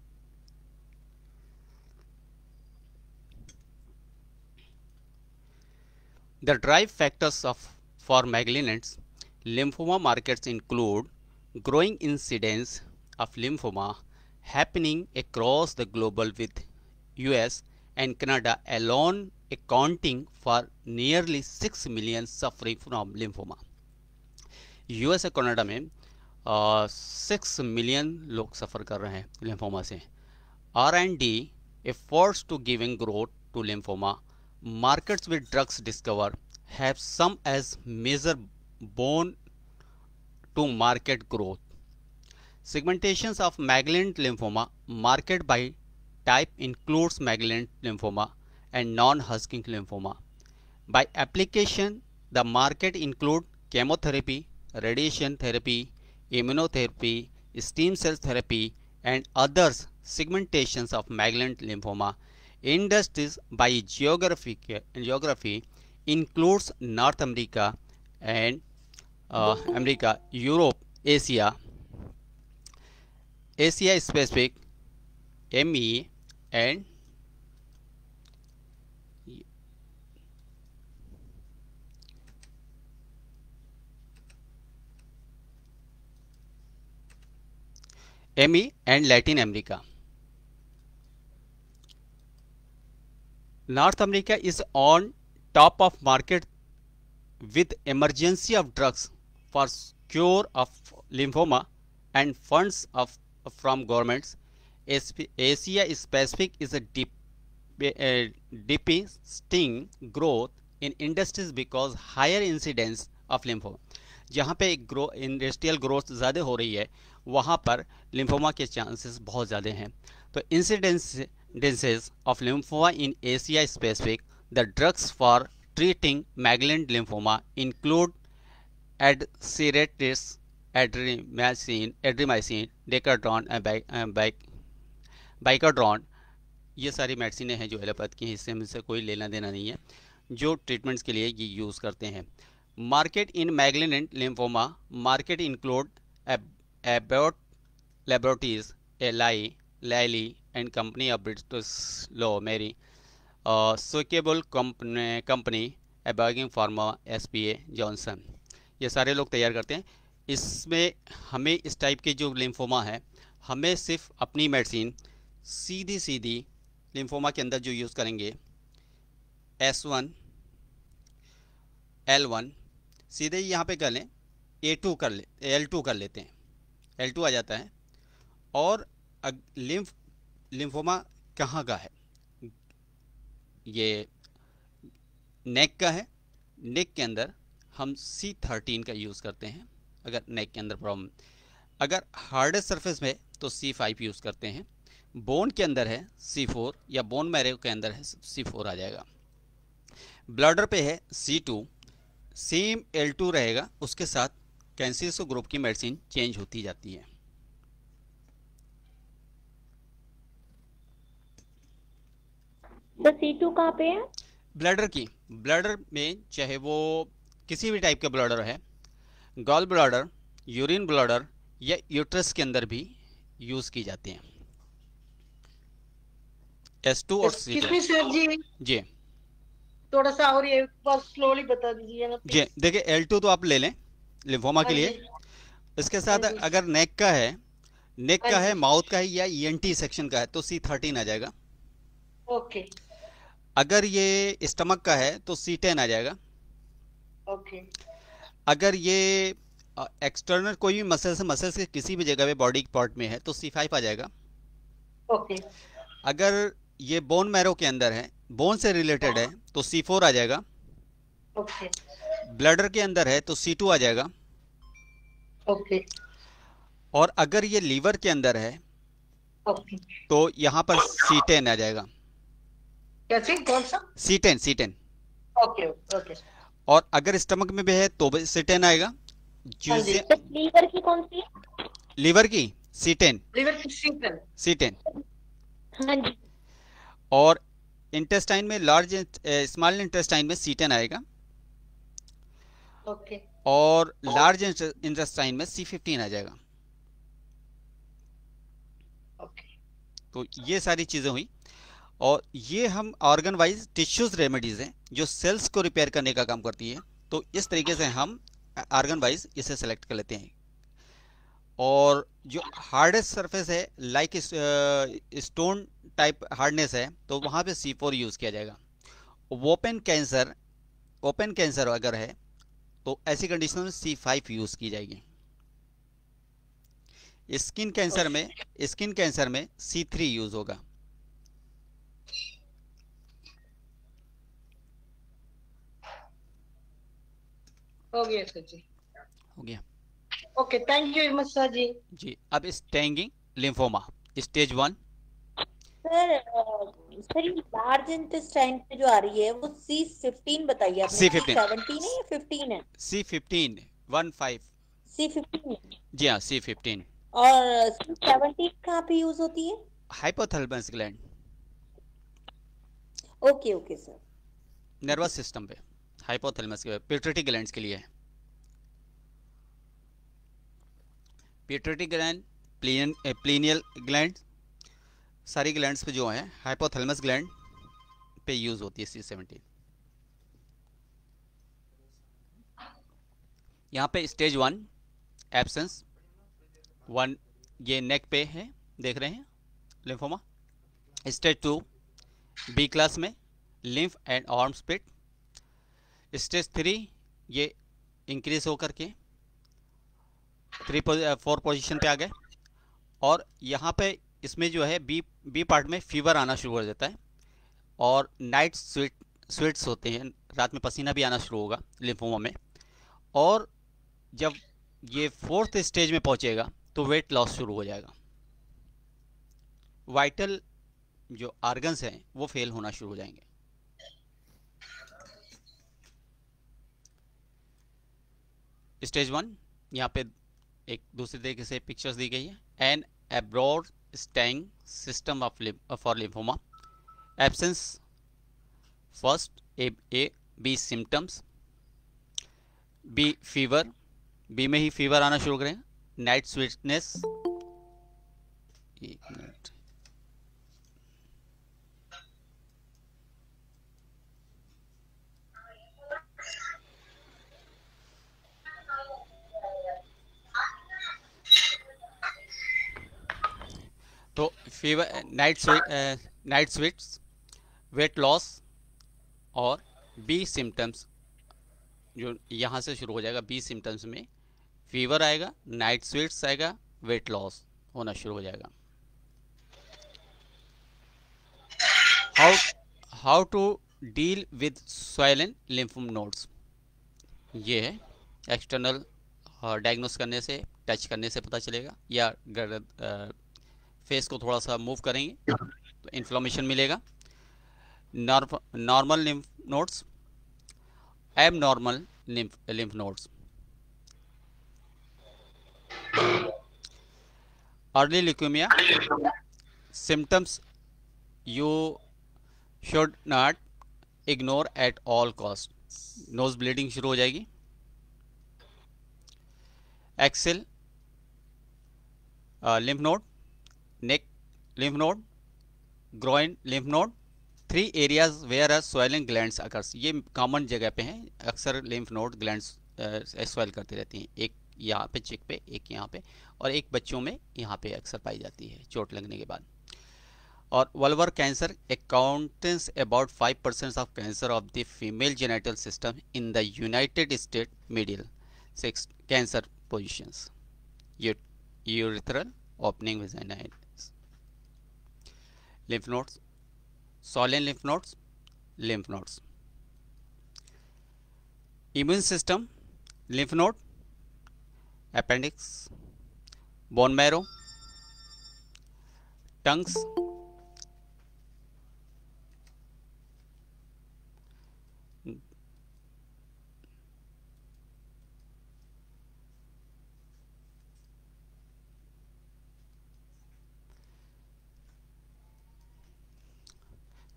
The drive factors for malignant lymphoma markets include growing incidence of lymphoma happening across the global, with US and Canada alone accounting for nearly 6 million suffering from lymphoma। US और Canada में 6 million लोग सफ़र कर रहे हैं lymphoma से। R&D efforts to giving growth to lymphoma markets with drugs discovered have some as major bone to market growth. Segmentations of malignant lymphoma market by type includes malignant lymphoma and non-Hodgkin lymphoma. By application, the market include chemotherapy, radiation therapy, immunotherapy, stem cell therapy, and others. Segmentations of malignant lymphoma industries by geography includes North America and America, Europe, Asia specific, ME and Latin America. North America is on top of market with emergency of drugs for cure of lymphoma and funds from governments. Asia Pacific is a deepest growth in industries because higher incidence of lymphoma. जहाँ पे industrial growth ज़्यादा हो रही है वहाँ पर lymphoma के chances बहुत ज़्यादा हैं। तो incidences of lymphoma in Asia Pacific, the drugs for treating malignant lymphoma include Adcirrhatis, Adrimycin, Decadron and Bicodron। ये सारी मेडिसिनें हैं जो एलोपैथ के हिस्से में से कोई लेना देना नहीं है, जो ट्रीटमेंट्स के लिए ये यूज़ करते हैं। Market in malignant lymphoma market include Abbott Laboratories, Lilly and Company of British Law, Mary, Suitable Company, Abigang Pharma, SPA, Johnson। ये सारे लोग तैयार करते हैं। इसमें हमें इस टाइप के जो लिम्फोमा है, हमें सिर्फ अपनी मेडिसिन सीधी लिम्फोमा के अंदर जो यूज़ करेंगे S1 L1 सीधे ही यहाँ पे कर लें, L2 कर लेते हैं, L2 आ जाता है। और लिम्फोमा कहाँ का है, ये नेक का है। नेक के अंदर हम C13 का यूज़ करते हैं अगर नेक के अंदर प्रॉब्लम। अगर हार्डेस्ट सरफेस में तो C5 यूज़ करते हैं। बोन के अंदर है C4 या बोन मैरो के अंदर है C4 आ जाएगा। ब्लडर पे है C2, सेम L2 रहेगा, उसके साथ कैंसरस ग्रुप की मेडिसिन चेंज होती जाती है। तो C2 कहाँ पे है? ब्लडर में चाहे वो किसी भी टाइप का ब्लडर है, गॉल ब्लडर, यूरिन ब्लडर या यूट्रस के अंदर भी यूज की जाते हैं। S2 और C2। किसमें सर जी थोड़ा सा और ये बस स्लोली बता दीजिएगा जी। देखिए L2 तो आप ले लें लिम्फोमा के लिए। इसके साथ अगर नेक का है, माउथ का है या ENT सेक्शन का है तो C13 आ जाएगा। ओके। अगर ये स्टमक का है तो C10 आ जाएगा। ओके। अगर ये एक्सटर्नल कोई भी मसल्स के किसी भी जगह पे बॉडी पार्ट में है तो C5 आ जाएगा। ओके। अगर ये बोन मैरो के अंदर है, बोन से रिलेटेड है तो C4 आ जाएगा। ओके। ब्लडर के अंदर है तो C2 आ जाएगा। ओके। और अगर ये लीवर के अंदर है ओके। तो यहाँ पर C10 आ जाएगा। कैसे, कौन सा? C10, C10। Okay okay. और अगर स्टमक में भी है तो भी C10 आएगा। हाँ जी। जूसे लीवर की कौन सी है? लीवर की C10, लिवर 16। C10। हाँ जी। और इंटेस्टाइन में लार्ज स्मॉल इंटेस्टाइन में C10 आएगा। ओके और लार्ज इंटेस्टाइन में C15 आ जाएगा। ओके। तो ये सारी चीज़ें हुई। और ये हम ऑर्गन वाइज टिश्यूज रेमेडीज हैं जो सेल्स को रिपेयर करने का काम करती है। तो इस तरीके से हम ऑर्गन वाइज इसे सेलेक्ट कर लेते हैं। और जो हार्डेस्ट सरफेस है लाइक स्टोन टाइप हार्डनेस है तो वहाँ पे C4 यूज़ किया जाएगा। ओपन कैंसर अगर है तो ऐसी कंडीशन में C5 यूज़ की जाएगी। स्किन कैंसर में C3 यूज़ होगा। हो गया सर जी। हो गया okay, thank you very much sir ji. जी। अब स्टेंगिंग लिम्फोमा स्टेज 1। सर ये लार्ज इंटेस्टाइन पे जो आ रही है वो C15 बताइए आपने। C15 C17 है या 15 है? C15 15। C15 है। जी हाँ, C15। और C17 कहाँ पे यूज होती है? Hypothalamus gland, okay okay sir. Nervous system पे। हाइपोथैलेमस के पिट्यूटरी ग्लैंड्स के लिए है। पिट्यूटरी ग्लैंड, प्लीनियल ग्लैंड, सारी ग्लैंड्स पे जो है हाइपोथैलेमस ग्लैंड पे यूज होती है C17। यहाँ पे स्टेज 1 एब्सेंस 1, ये नेक पे है, देख रहे हैं लिम्फोमा। स्टेज 2 बी क्लास में lymph and arm split. Stage 3 ये इंक्रीज होकर के 4 पोजीशन पे आ गए। और यहाँ पे इसमें जो है बी पार्ट में फीवर आना शुरू हो जाता है। और नाइट स्वेट्स होते हैं, रात में पसीना भी आना शुरू होगा लिम्फोमा में। और जब ये 4th स्टेज में पहुंचेगा तो वेट लॉस शुरू हो जाएगा। वाइटल जो आर्गन्स हैं वो फेल होना शुरू हो जाएंगे। स्टेज 1 यहाँ पे एक दूसरे तरीके से पिक्चर्स दी गई है। एन एब्रॉड staging system of for lymphoma. Absence first, A B symptoms, B fever, B में ही फीवर आना शुरू करें। नाइट स्वीटनेस, एक मिनट, तो fever, night sweats, weight loss और बी सिम्टम्स जो यहाँ से शुरू हो जाएगा। बी सिम्टम्स में फीवर आएगा, नाइट स्वीट्स आएगा, वेट लॉस होना शुरू हो जाएगा। How to deal with swollen lymph nodes, ये है एक्सटर्नल डायग्नोस करने से, टच करने से पता चलेगा। या फेस को थोड़ा सा मूव करेंगे तो इन्फ्लामेशन मिलेगा। Normal lymph nodes, abnormal lymph nodes. Early leukaemia symptoms you should not ignore at all cost. Nose bleeding शुरू हो जाएगी। Excel lymph node, neck lymph node, groin lymph node, 3 areas where a swelling glands occurs। ये common जगह पे हैं, अक्सर lymph node glands swell करती रहती हैं। एक यहाँ पे चिक पे, एक यहाँ पे, और एक बच्चों में यहाँ पे अक्सर पाई जाती है चोट लगने के बाद। और vulvar cancer accounts about 5% of cancer of the female genital system in the United state middle 6 cancer positions. Urethral opening vagina, lymph nodes, swollen lymph nodes, immune system, lymph node, appendix, bone marrow, tongues,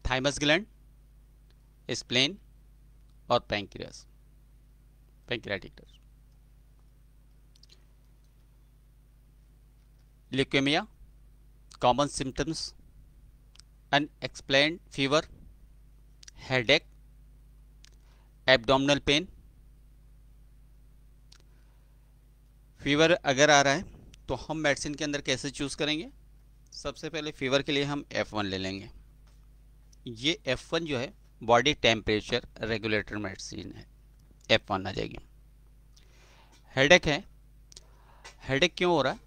thymus gland, spleen और pancreas, pancreatic tube. Leukaemia, common symptoms unexplained fever, headache, abdominal pain. Fever अगर आ रहा है तो हम medicine के अंदर कैसे चूज करेंगे? सबसे पहले फीवर के लिए हम F1 ले लेंगे। ये F1 जो है बॉडी टेम्परेचर रेगुलेटर मेडिसिन है, F1 आ जाएगी। हेडेक है, हेडेक क्यों हो रहा है?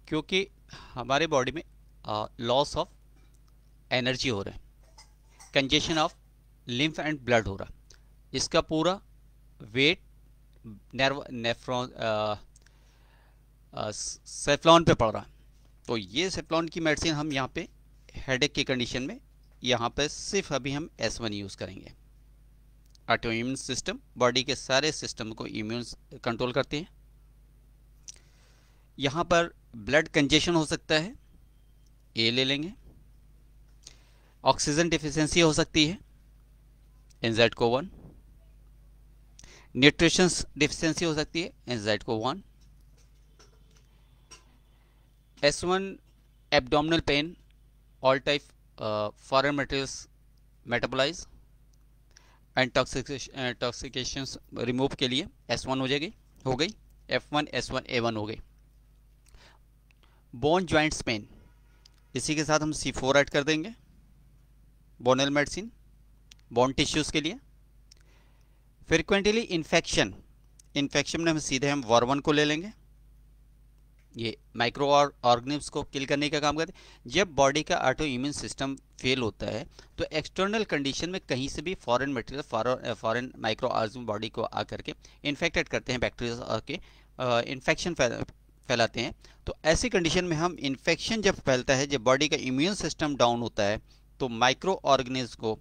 क्योंकि हमारे बॉडी में लॉस ऑफ एनर्जी हो रहा है, congestion of lymph and blood हो रहा है। इसका पूरा वेट नेफ्रॉन सेफ्लॉन पे पड़ रहा है। तो ये सेफ्लॉन की मेडिसिन हम यहाँ पे हेडेक की कंडीशन में यहाँ पे सिर्फ अभी हम S1 यूज़ करेंगे। ऑटो इम्यून सिस्टम बॉडी के सारे सिस्टम को इम्यून कंट्रोल करते हैं। यहाँ पर ब्लड कंजेशन हो सकता है, ए ले लेंगे। ऑक्सीजन डिफिशियंसी हो सकती है, NZ-CoV-1। न्यूट्रिशन डिफिशियंसी हो सकती है, NZ-CoV-1। S1 abdominal pain, all type foreign materials metabolize and toxications remove के लिए S1 हो गई। F1 S1 A1 हो गई। बोन जॉइंट्स पेन, इसी के साथ हम C4 ऐड कर देंगे। बोनल मेडिसिन बोन टिश्यूज़ के लिए। फ्रिक्वेंटली इन्फेक्शन में हम सीधे वार्मन को ले लेंगे। ये माइक्रो ऑर्गेनिम्स को किल करने का काम करते हैं। जब बॉडी का ऑटो इम्यून सिस्टम फेल होता है तो एक्सटर्नल कंडीशन में कहीं से भी foreign material, foreign micro organism body को आकर के इन्फेक्टेड करते हैं, बैक्टीरिया आके इन्फेक्शन फैलाते हैं। तो ऐसी कंडीशन में हम इन्फेक्शन जब फैलता है, जब बॉडी का इम्यून सिस्टम डाउन होता है, तो माइक्रो ऑर्गेनिज्म को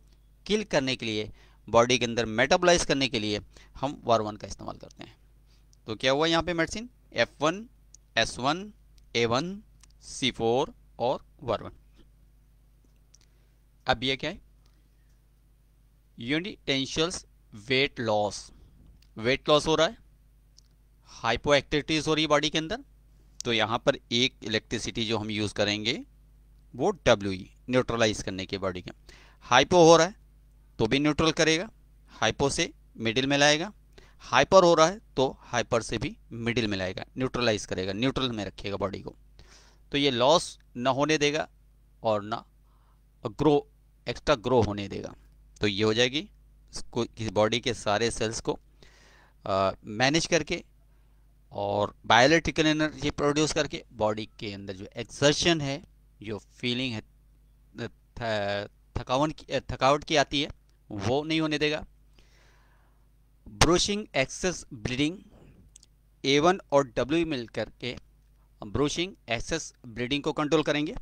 किल करने के लिए, बॉडी के अंदर मेटाबोलाइज करने के लिए हम वार्मन का इस्तेमाल करते हैं। तो क्या हुआ यहाँ पे medicine? F1 S1 A1 C4 और वार्मन। अब ये क्या है? यूनिटेंशियल्स वेट लॉस हो रहा है, हाइपो एक्टिविटीज हो रही है बॉडी के अंदर। तो यहाँ पर एक इलेक्ट्रिसिटी जो हम यूज करेंगे वो WE, न्यूट्रलाइज करने के बॉडी के। हाइपो हो रहा है तो भी न्यूट्रल करेगा, हाइपो से मिडिल में लाएगा। हाइपर हो रहा है तो हाइपर से भी मिडिल में लाएगा, न्यूट्रलाइज करेगा, न्यूट्रल में रखेगा बॉडी को। तो ये लॉस ना होने देगा और ना एक्स्ट्रा ग्रो होने देगा। तो ये हो जाएगी किसी बॉडी के सारे सेल्स को मैनेज करके और बायोइलेक्ट्रिकल एनर्जी प्रोड्यूस करके बॉडी के अंदर जो एक्सर्शन है, जो फीलिंग है थकावट की आती है, वो नहीं होने देगा। ब्रूशिंग, एक्सेस ब्लीडिंग, A1 और W मिल करके ब्रूशिंग, एक्सेस ब्लीडिंग को कंट्रोल करेंगे।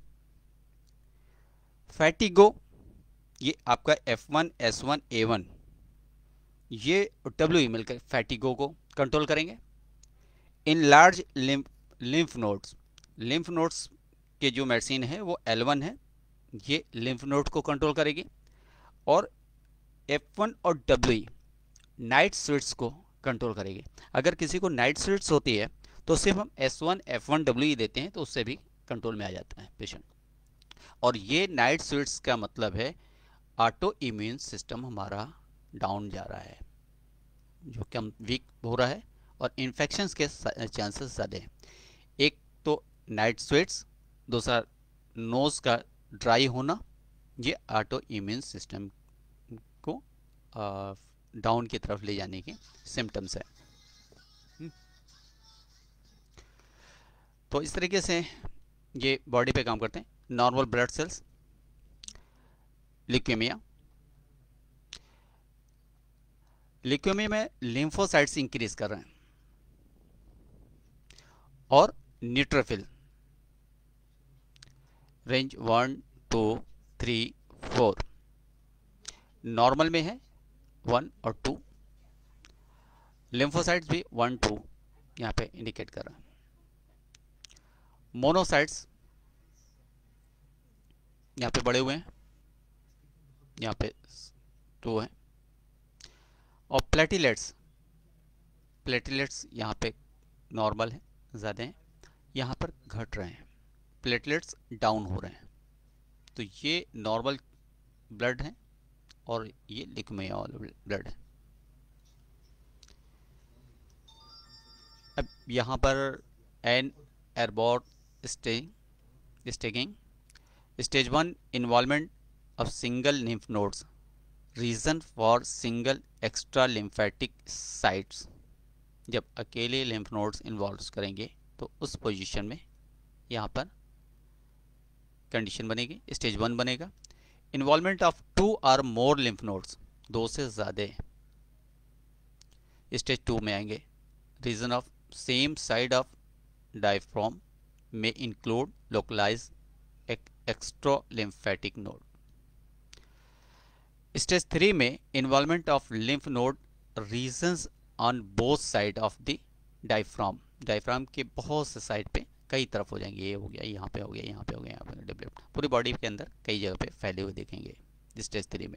फैटिगो, ये आपका F1 S1 A1, ये WE मिलकर फैटिगो को कंट्रोल करेंगे। इन लार्ज लिम्फ नोड्स के जो मेडिसिन है वो L1 है, ये लिम्फ नोड को कंट्रोल करेगी। और F1 और WE नाइट स्वेट्स को कंट्रोल करेगी। अगर किसी को नाइट स्वेट्स होती है तो सिर्फ हम S1 F1 WE देते हैं तो उससे भी कंट्रोल में आ जाता है पेशेंट। और ये नाइट स्वेट्स का मतलब है ऑटो इम्यून सिस्टम हमारा डाउन जा रहा है, जो कम वीक हो रहा है और इन्फेक्शंस के चांसेस ज़्यादा हैं। एक तो नाइट स्वेट्स, दूसरा नोज़ का ड्राई होना, ये ऑटो इम्यून सिस्टम को डाउन की तरफ ले जाने के सिम्टम्स है। तो इस तरीके से ये बॉडी पे काम करते हैं। नॉर्मल ब्लड सेल्स, ल्यूकेमिया में लिम्फोसाइट्स इंक्रीज कर रहे हैं और न्यूट्रोफिल रेंज 1 2 3 4 नॉर्मल में है 1 और 2। लिम्फोसाइट्स भी 1 2 यहाँ पे इंडिकेट कर रहा है। मोनोसाइट्स यहाँ पे बड़े हुए हैं, यहाँ पे 2 है। और प्लेटिलेट्स यहाँ पे नॉर्मल है, ज़्यादा हैं, यहाँ पर घट रहे हैं, प्लेटलेट्स डाउन हो रहे हैं। तो ये नॉर्मल ब्लड है और ये ल्यूकेमिया वाला ब्लड है। अब यहाँ पर Ann Arbor staging stage 1 involvement of single lymph nodes, region for single extra lymphatic sites. जब अकेले लिम्फ नोड्स इन्वॉल्व करेंगे तो उस पोजीशन में यहाँ पर कंडीशन बनेगी, स्टेज 1 बनेगा। इन्वॉल्वमेंट ऑफ 2 और मोर लिम्फ नोड्स, 2 से ज़्यादा, स्टेज 2 में आएंगे। Region of same side of diaphragm में include localize extra lymphatic node. Stage 3 में involvement of lymph node regions on both side of the diaphragm, diaphragm के बहुत से साइड पे कई तरफ हो जाएंगे, ये हो गया, यहाँ पे हो गया, यहाँ पे हो गया, यहाँ पे डेवलप, पूरी बॉडी के अंदर कई जगह पे फैले हुए देखेंगे स्टेज 3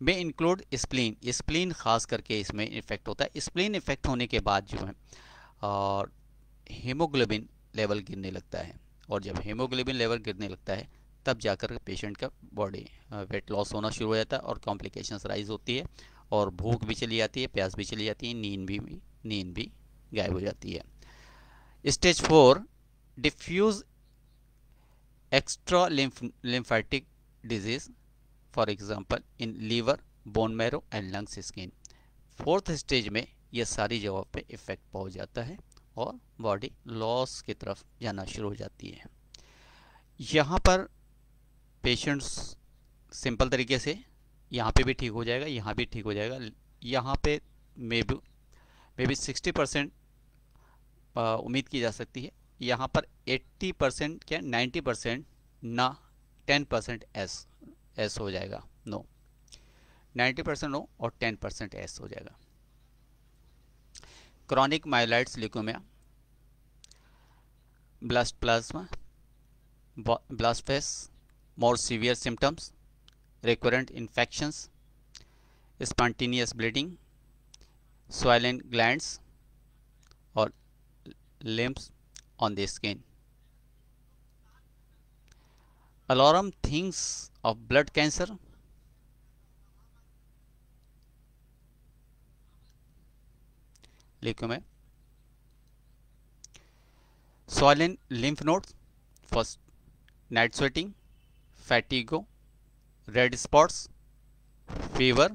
में इंक्लूड स्प्लीन, स्प्लीन खास करके इसमें इफेक्ट होता है। स्प्लीन इफेक्ट होने के बाद जो है और हीमोग्लोबिन लेवल गिरने लगता है, और जब हीमोग्लोबिन लेवल गिरने लगता है तब जाकर पेशेंट का बॉडी वेट लॉस होना शुरू हो जाता है और कॉम्प्लिकेशंस राइज होती है और भूख भी चली जाती है, प्यास भी चली जाती है, नींद भी गायब हो जाती है। Stage 4 diffuse extra lymphatic disease, for example in liver, bone marrow and lungs skin. 4th stage में यह सारी जगहों पे इफेक्ट पहुंच जाता है और बॉडी लॉस की तरफ जाना शुरू हो जाती है। यहाँ पर पेशेंट्स सिंपल तरीके से यहाँ पे भी ठीक हो जाएगा, यहाँ भी ठीक हो जाएगा, यहाँ पे मे बी 60% उम्मीद की जा सकती है, यहाँ पर 80% क्या 90% ना 10% एस हो जाएगा, नो 90% नो और 10% एस हो जाएगा। Chronic myelitis leukaemia, blast plasma, blast phase, more severe symptoms, recurrent infections, spontaneous bleeding, swollen glands or lumps on the skin. Alarm things of blood cancer, leukemia, swollen lymph nodes, first night sweating, fatigue, red spots, fever,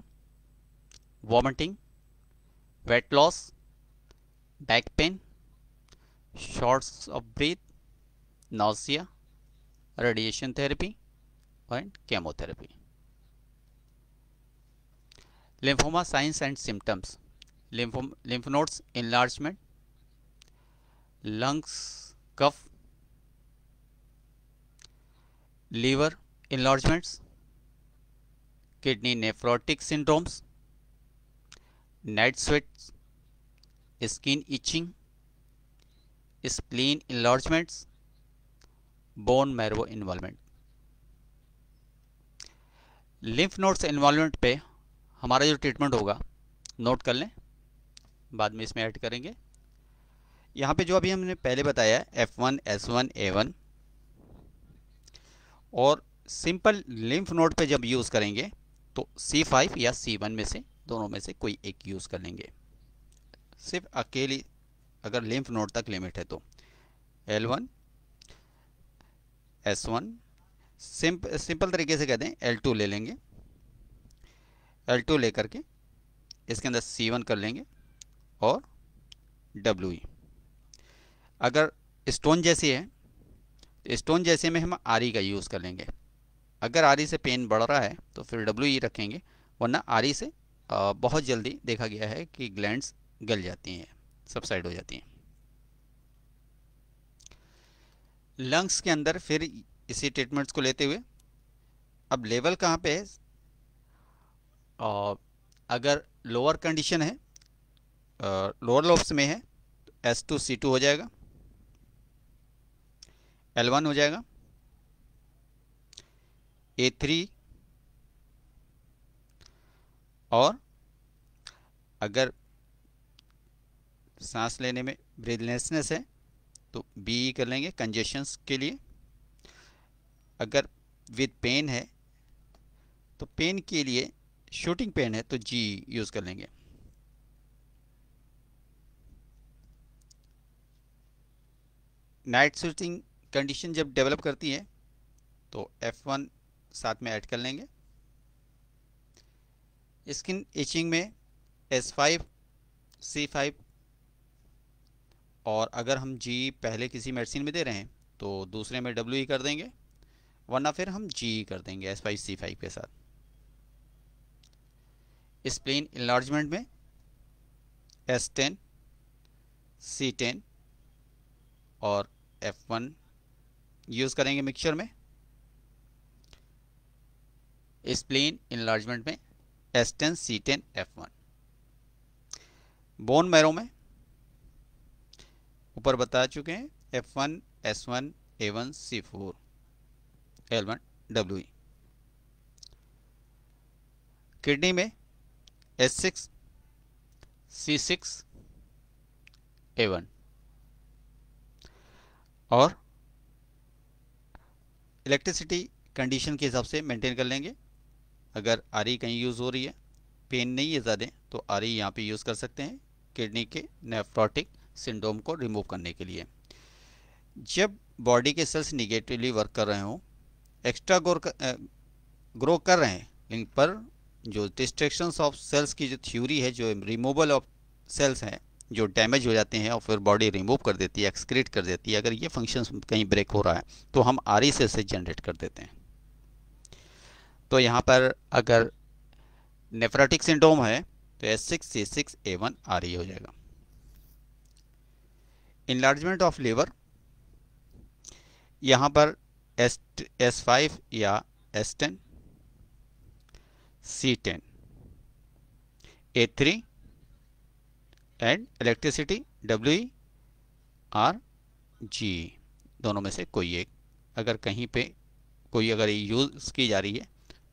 vomiting, weight loss, back pain, shortness of breath, nausea, radiation therapy and chemotherapy. Lymphoma signs and symptoms, lymph nodes enlargement, lungs cough, liver enlargements, kidney nephrotic syndromes, night sweats, skin itching, spleen enlargements, bone marrow involvement. Lymph nodes involvement पे हमारा जो treatment होगा note कर लें, बाद में इसमें add करेंगे। यहाँ पे जो अभी हमने पहले बताया F1, S1, A1, और सिंपल लिम्फ नोड पे जब यूज़ करेंगे तो C5 या C1 में से दोनों में से कोई एक यूज़ कर लेंगे। सिर्फ अकेली अगर लिम्फ नोड तक लिमिट है तो L1, S1, सिंपल तरीके से कहते हैं L2 ले लेंगे, L2 लेकर के इसके अंदर C1 कर लेंगे और WE। अगर स्टोन जैसी है तो स्टोन जैसे में हम RE का यूज़ कर लेंगे। अगर RE से पेन बढ़ रहा है तो फिर WE रखेंगे, वरना RE से बहुत जल्दी देखा गया है कि ग्लैंड्स गल जाती हैं, सबसाइड हो जाती हैं। लंग्स के अंदर फिर इसी ट्रीटमेंट्स को लेते हुए अब लेवल कहाँ पे है, अगर लोअर कंडीशन है, लोअर लोब्स में है तो S2 C2 हो जाएगा, L1 हो जाएगा, A3 और अगर सांस लेने में ब्रीथलेसनेस है तो बी कर लेंगे कंजेशंस के लिए। अगर विद पेन है तो पेन के लिए शूटिंग पेन है तो जी यूज़ कर लेंगे। नाइट स्वेटिंग कंडीशन जब डेवलप करती है तो F1 साथ में ऐड कर लेंगे। स्किन इचिंग में S5 C5, और अगर हम जी पहले किसी मेडिसिन में दे रहे हैं तो दूसरे में WE कर देंगे, वरना फिर हम जी कर देंगे S5 C5 के साथ। स्प्लीन इन्लार्जमेंट में S10 C10 और F1 यूज़ करेंगे मिक्सचर में। स्प्लीन इन्लार्जमेंट में S10 C10 F1। Bone marrow में ऊपर बता चुके हैं F1 S1 A1 C4 L1 WE। Kidney में S6 C6 A1। और इलेक्ट्रिसिटी कंडीशन के हिसाब से मेंटेन कर लेंगे। अगर RE कहीं यूज़ हो रही है, पेन नहीं है ज़्यादा, तो RE यहाँ पे यूज़ कर सकते हैं किडनी के नेफ्रोटिक सिंड्रोम को रिमूव करने के लिए। जब बॉडी के सेल्स निगेटिवली वर्क कर रहे हों, एक्स्ट्रा ग्रो कर रहे हैं, लेकिन पर जो डिस्ट्रैक्शंस ऑफ सेल्स की जो थ्योरी है, जो रिमूवल ऑफ सेल्स हैं जो डैमेज हो जाते हैं और फिर बॉडी रिमूव कर देती है, एक्सक्रीट कर देती है, अगर ये फंक्शन कहीं ब्रेक हो रहा है तो हम RE से इसे जनरेट कर देते हैं। तो यहाँ पर अगर नेफ्रोटिक सिंड्रोम है तो S6 C6 A1 RE हो जाएगा। इनलार्जमेंट ऑफ लिवर, यहाँ पर S5 या S10 C10 A3 and electricity WE और G, दोनों में से कोई एक। अगर कहीं पे कोई अगर यूज़ की जा रही है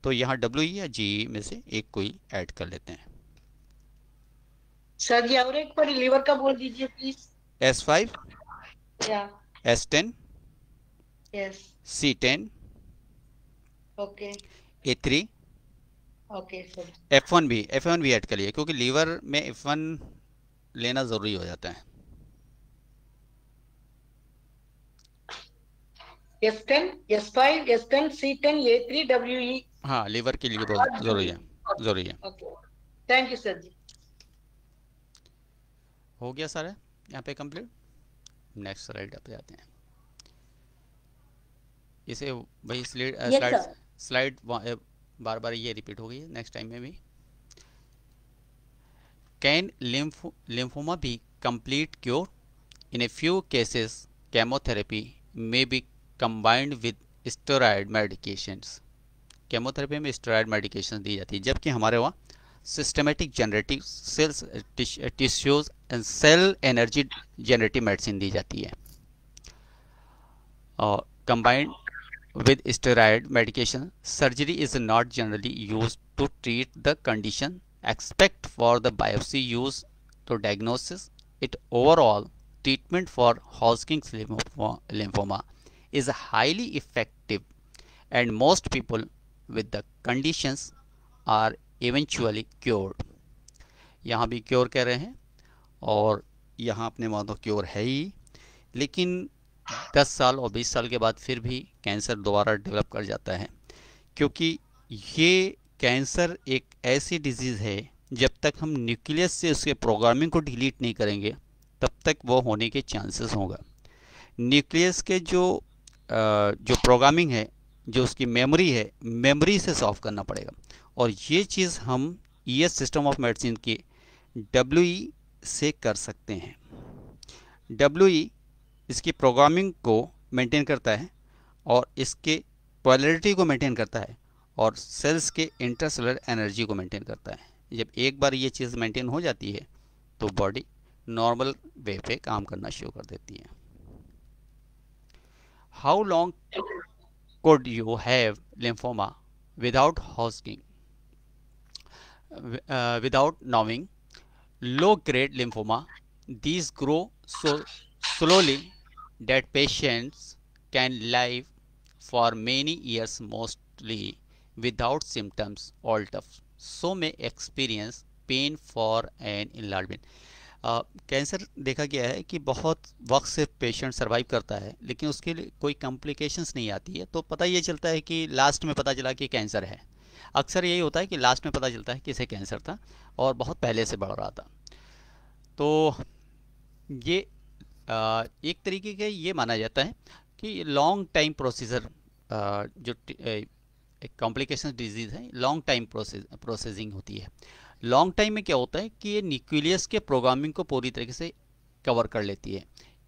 तो यहाँ WE या GE में से एक कोई ऐड कर लेते हैं। सर जी और एक बार लीवर का बोल दीजिए प्लीज। S5 या S10 yes C10 okay A3 okay sir. F1 भी ऐड कर लिए, क्योंकि लीवर में F1 लेना ज़रूरी हो जाता है। S10 S5 S10 C10 A3 WE। हाँ, लीवर के लिए बहुत ज़रूरी है, ज़रूरी है। Okay thank you sir ji. हो गया सारा यहाँ पे कंप्लीट। नेक्स्ट स्लाइड पे जाते हैं। इसे वही स्लाइड बार बार ये रिपीट हो गई है नेक्स्ट टाइम में भी। Can lymphoma be complete cure? In a few cases chemotherapy may be combined with steroid medications. Chemotherapy में स्टेरॉयड मेडिकेशन दी जाती है, जबकि हमारे वहाँ systematic generative cells tissues and cell energy generative medicine दी जाती है। और combined with steroid medication, surgery is not generally used to treat the condition except for the biopsy used to diagnosis it. Overall, treatment for Hodgkin's lymphoma is highly effective, and most people with the conditions are eventually cured. यहाँ भी cure कह रहे हैं, और यहाँ अपने वहाँ तो क्योर है ही, लेकिन 10 साल और 20 साल के बाद फिर भी कैंसर दोबारा डेवलप कर जाता है, क्योंकि ये कैंसर एक ऐसी डिजीज़ है, जब तक हम न्यूक्लियस से उसके प्रोग्रामिंग को डिलीट नहीं करेंगे तब तक वो होने के चांसेस होगा। न्यूक्लियस के जो प्रोग्रामिंग है, जो उसकी मेमोरी है, मेमोरी से सॉल्व करना पड़ेगा, और ये चीज़ हम ES सिस्टम ऑफ मेडिसिन के WE से कर सकते हैं। WE इसकी प्रोग्रामिंग को मेंटेन करता है और इसके पोलैरिटी को मेंटेन करता है और सेल्स के इंटरसेलुलर एनर्जी को मेंटेन करता है। जब एक बार ये चीज़ मेंटेन हो जाती है तो बॉडी नॉर्मल वे पे काम करना शुरू कर देती है। How long could you have lymphoma without Hodgkin? without knowing. Low grade lymphoma, these grow so slowly that patients can live for many years mostly without symptoms although so may experience pain for an enlargement. Cancer देखा गया है कि बहुत वक्त से patient survive करता है लेकिन उसके लिए कोई कॉम्प्लिकेशंस नहीं आती है, तो पता ये चलता है कि लास्ट में पता चला कि कैंसर है। अक्सर यही होता है कि लास्ट में पता चलता है कि इसे कैंसर था और बहुत पहले से बढ़ रहा था। तो ये एक तरीके का ये माना जाता है कि लॉन्ग टाइम प्रोसीजर, जो कॉम्प्लिकेशन डिजीज़ है लॉन्ग टाइम प्रोसेसिंग होती है। लॉन्ग टाइम में क्या होता है कि ये न्यूक्लियस के प्रोग्रामिंग को पूरी तरीके से कवर कर लेती है,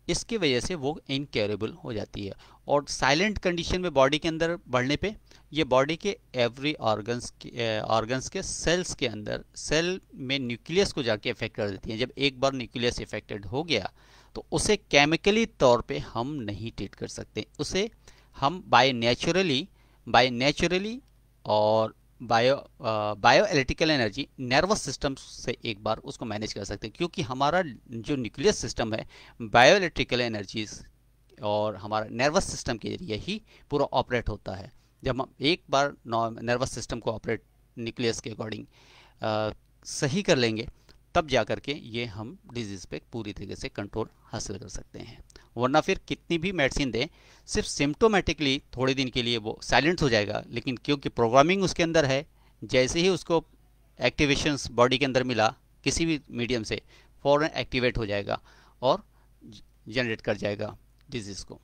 इसकी वजह से वो इनक्योरेबल हो जाती है। और साइलेंट कंडीशन में बॉडी के अंदर बढ़ने पे ये बॉडी के एवरी ऑर्गन्स के सेल्स के अंदर सेल में न्यूक्लियस को जाके इफेक्ट कर देती है। जब एक बार न्यूक्लियस इफेक्टेड हो गया तो उसे केमिकली तौर पे हम नहीं ट्रीट कर सकते, उसे हम बाय नेचुरली और bio electrical energy nervous system से एक बार उसको मैनेज कर सकते हैं, क्योंकि हमारा जो न्यूक्लियस सिस्टम है बायो इलेक्ट्रिकल एनर्जीज और हमारा नर्वस सिस्टम के जरिए ही पूरा ऑपरेट होता है। जब हम एक बार नर्वस सिस्टम को ऑपरेट न्यूक्लियस के अकॉर्डिंग सही कर लेंगे तब जा कर के ये हम डिजीज़ पे पूरी तरीके से कंट्रोल हासिल कर सकते हैं। वरना फिर कितनी भी मेडिसिन दें, सिर्फ सिम्टोमेटिकली थोड़े दिन के लिए वो साइलेंट हो जाएगा, लेकिन क्योंकि प्रोग्रामिंग उसके अंदर है, जैसे ही उसको एक्टिवेशंस बॉडी के अंदर मिला किसी भी मीडियम से फ़ौरन एक्टिवेट हो जाएगा और जनरेट कर जाएगा डिजीज़ को।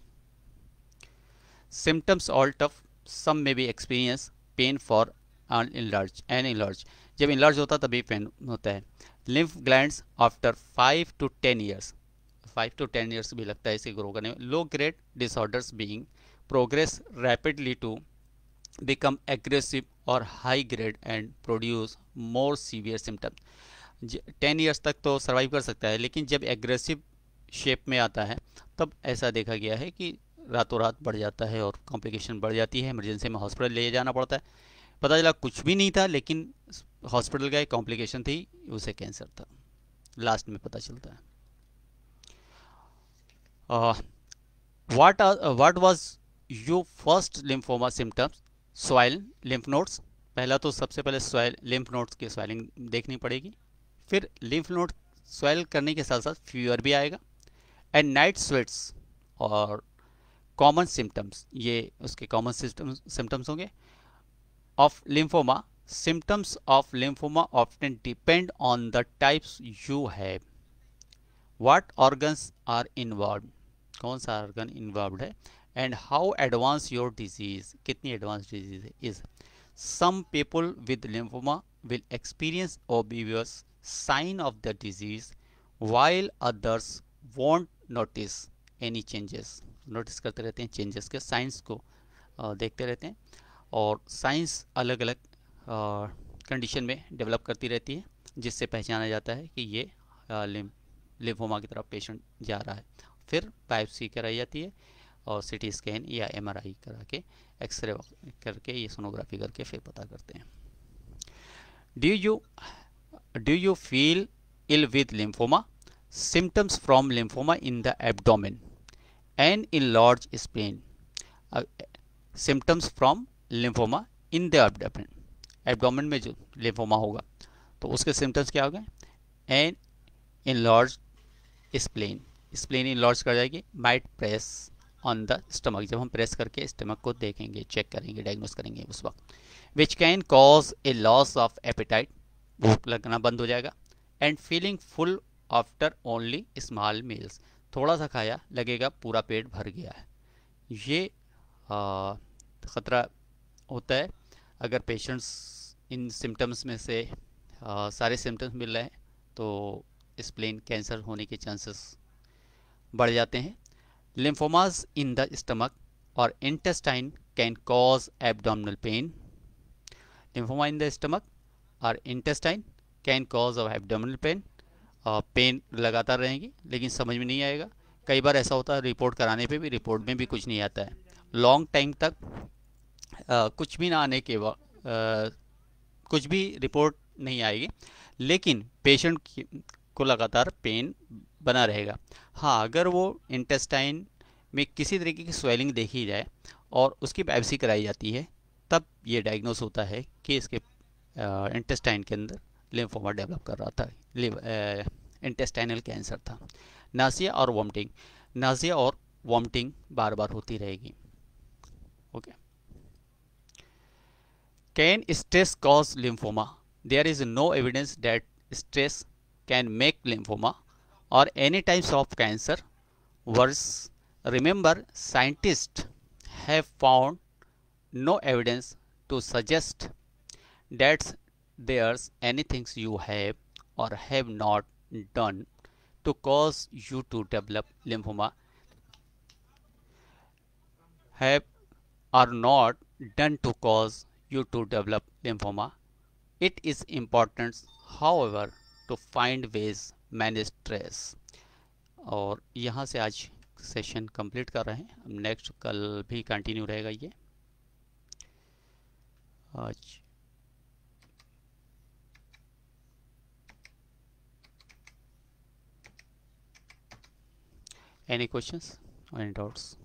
सिम्टम्स ऑल टफ, सम में बी एक्सपीरियंस पेन फॉर एनइनलार्ज, जब इनलार्ज होता तभी पेन होता है। Lymph glands after 5 to 10 years, 5 to 10 years भी लगता है इसे ग्रो करने में। Low grade disorders being progress rapidly to become aggressive और high grade and produce more severe symptoms. 10 years तक तो सर्वाइव कर सकता है, लेकिन जब एग्रेसिव शेप में आता है तब ऐसा देखा गया है कि रातों रात बढ़ जाता है और कॉम्प्लिकेशन बढ़ जाती है, इमरजेंसी में हॉस्पिटल ले जाना पड़ता है। पता चला कुछ भी नहीं था, लेकिन हॉस्पिटल गए, कॉम्प्लिकेशन थी, उसे कैंसर था, लास्ट में पता चलता है। What was your first lymphoma symptoms? Swell lymph nodes, पहला तो सबसे पहले स्वेल लिम्फ नोड्स की स्वेलिंग देखनी पड़ेगी, फिर लिम्फ नोड स्वेल करने के साथ साथ फीवर भी आएगा, एंड नाइट स्वेट्स और कॉमन सिम्टम्स, ये उसके कॉमन सिम्टम्स होंगे। Of lymphoma, symptoms of lymphoma often depend on the types you have. What organs are involved, कौन सा organ involved है, and how advanced your disease, कितनी advanced disease is. Some people with lymphoma will experience obvious sign of the disease while others won't notice any changes. notice करते रहते हैं changes के signs को देखते रहते हैं, और साइंस अलग अलग कंडीशन में डेवलप करती रहती है, जिससे पहचाना जाता है कि ये लिम्फोमा की तरफ पेशेंट जा रहा है। फिर बायोप्सी कराई जाती है और सीटी स्कैन या एमआरआई करा के एक्सरे करके ये सोनोग्राफी करके फिर पता करते हैं। Do you feel ill with lymphoma? Symptoms from lymphoma in the abdomen and in large spleen. Symptoms from lymphoma in the abdomen, abdomen में जो लिम्फोमा होगा तो उसके सिम्टम्स क्या हो गए? And in large spleen, spleen in large कर जाएगी। Might press on the stomach, जब हम प्रेस करके स्टमक को देखेंगे, चेक करेंगे, डायग्नोस करेंगे उस वक्त। Which can cause A loss of appetite, भूख लगना बंद हो जाएगा। And feeling full after only small meals, थोड़ा सा खाया लगेगा पूरा पेट भर गया है। ये ख़तरा होता है अगर पेशेंट्स इन सिम्टम्स में से सारे सिम्टम्स मिल रहे हैं तो स्प्लेन कैंसर होने के चांसेस बढ़ जाते हैं। लिम्फोमास इन द स्टमक और intestine can cause abdominal pain. Lymphoma in the stomach और intestine can cause of abdominal pain, pain लगातार रहेगी लेकिन समझ में नहीं आएगा। कई बार ऐसा होता है रिपोर्ट कराने पे भी, रिपोर्ट में भी कुछ नहीं आता है। लॉन्ग टाइम तक कुछ भी ना आने के बाद, कुछ भी रिपोर्ट नहीं आएगी, लेकिन पेशेंट को लगातार पेन बना रहेगा। हाँ, अगर वो इंटेस्टाइन में किसी तरीके की स्वेलिंग देखी जाए और उसकी बायोप्सी कराई जाती है, तब ये डायग्नोस होता है कि इसके इंटेस्टाइन के अंदर लिम्फोमा डेवलप कर रहा था, इंटेस्टाइनल कैंसर था। नासिया और वॉमिटिंग, नासिया और वॉमिटिंग बार बार होती रहेगी। Okay. Can stress cause lymphoma? There is no evidence that stress can make lymphoma और any types of cancer worse. Remember, scientists have found no evidence to suggest that there's anything you have or have not done to cause you to develop lymphoma, have or not done to cause you to develop lymphoma. It is important, however, to find ways manage stress. और यहाँ से आज session complete कर रहे हैं। हम next कल भी कंटिन्यू रहेगा ये आज। एनी क्वेश्चंस और एनी डाउट्स?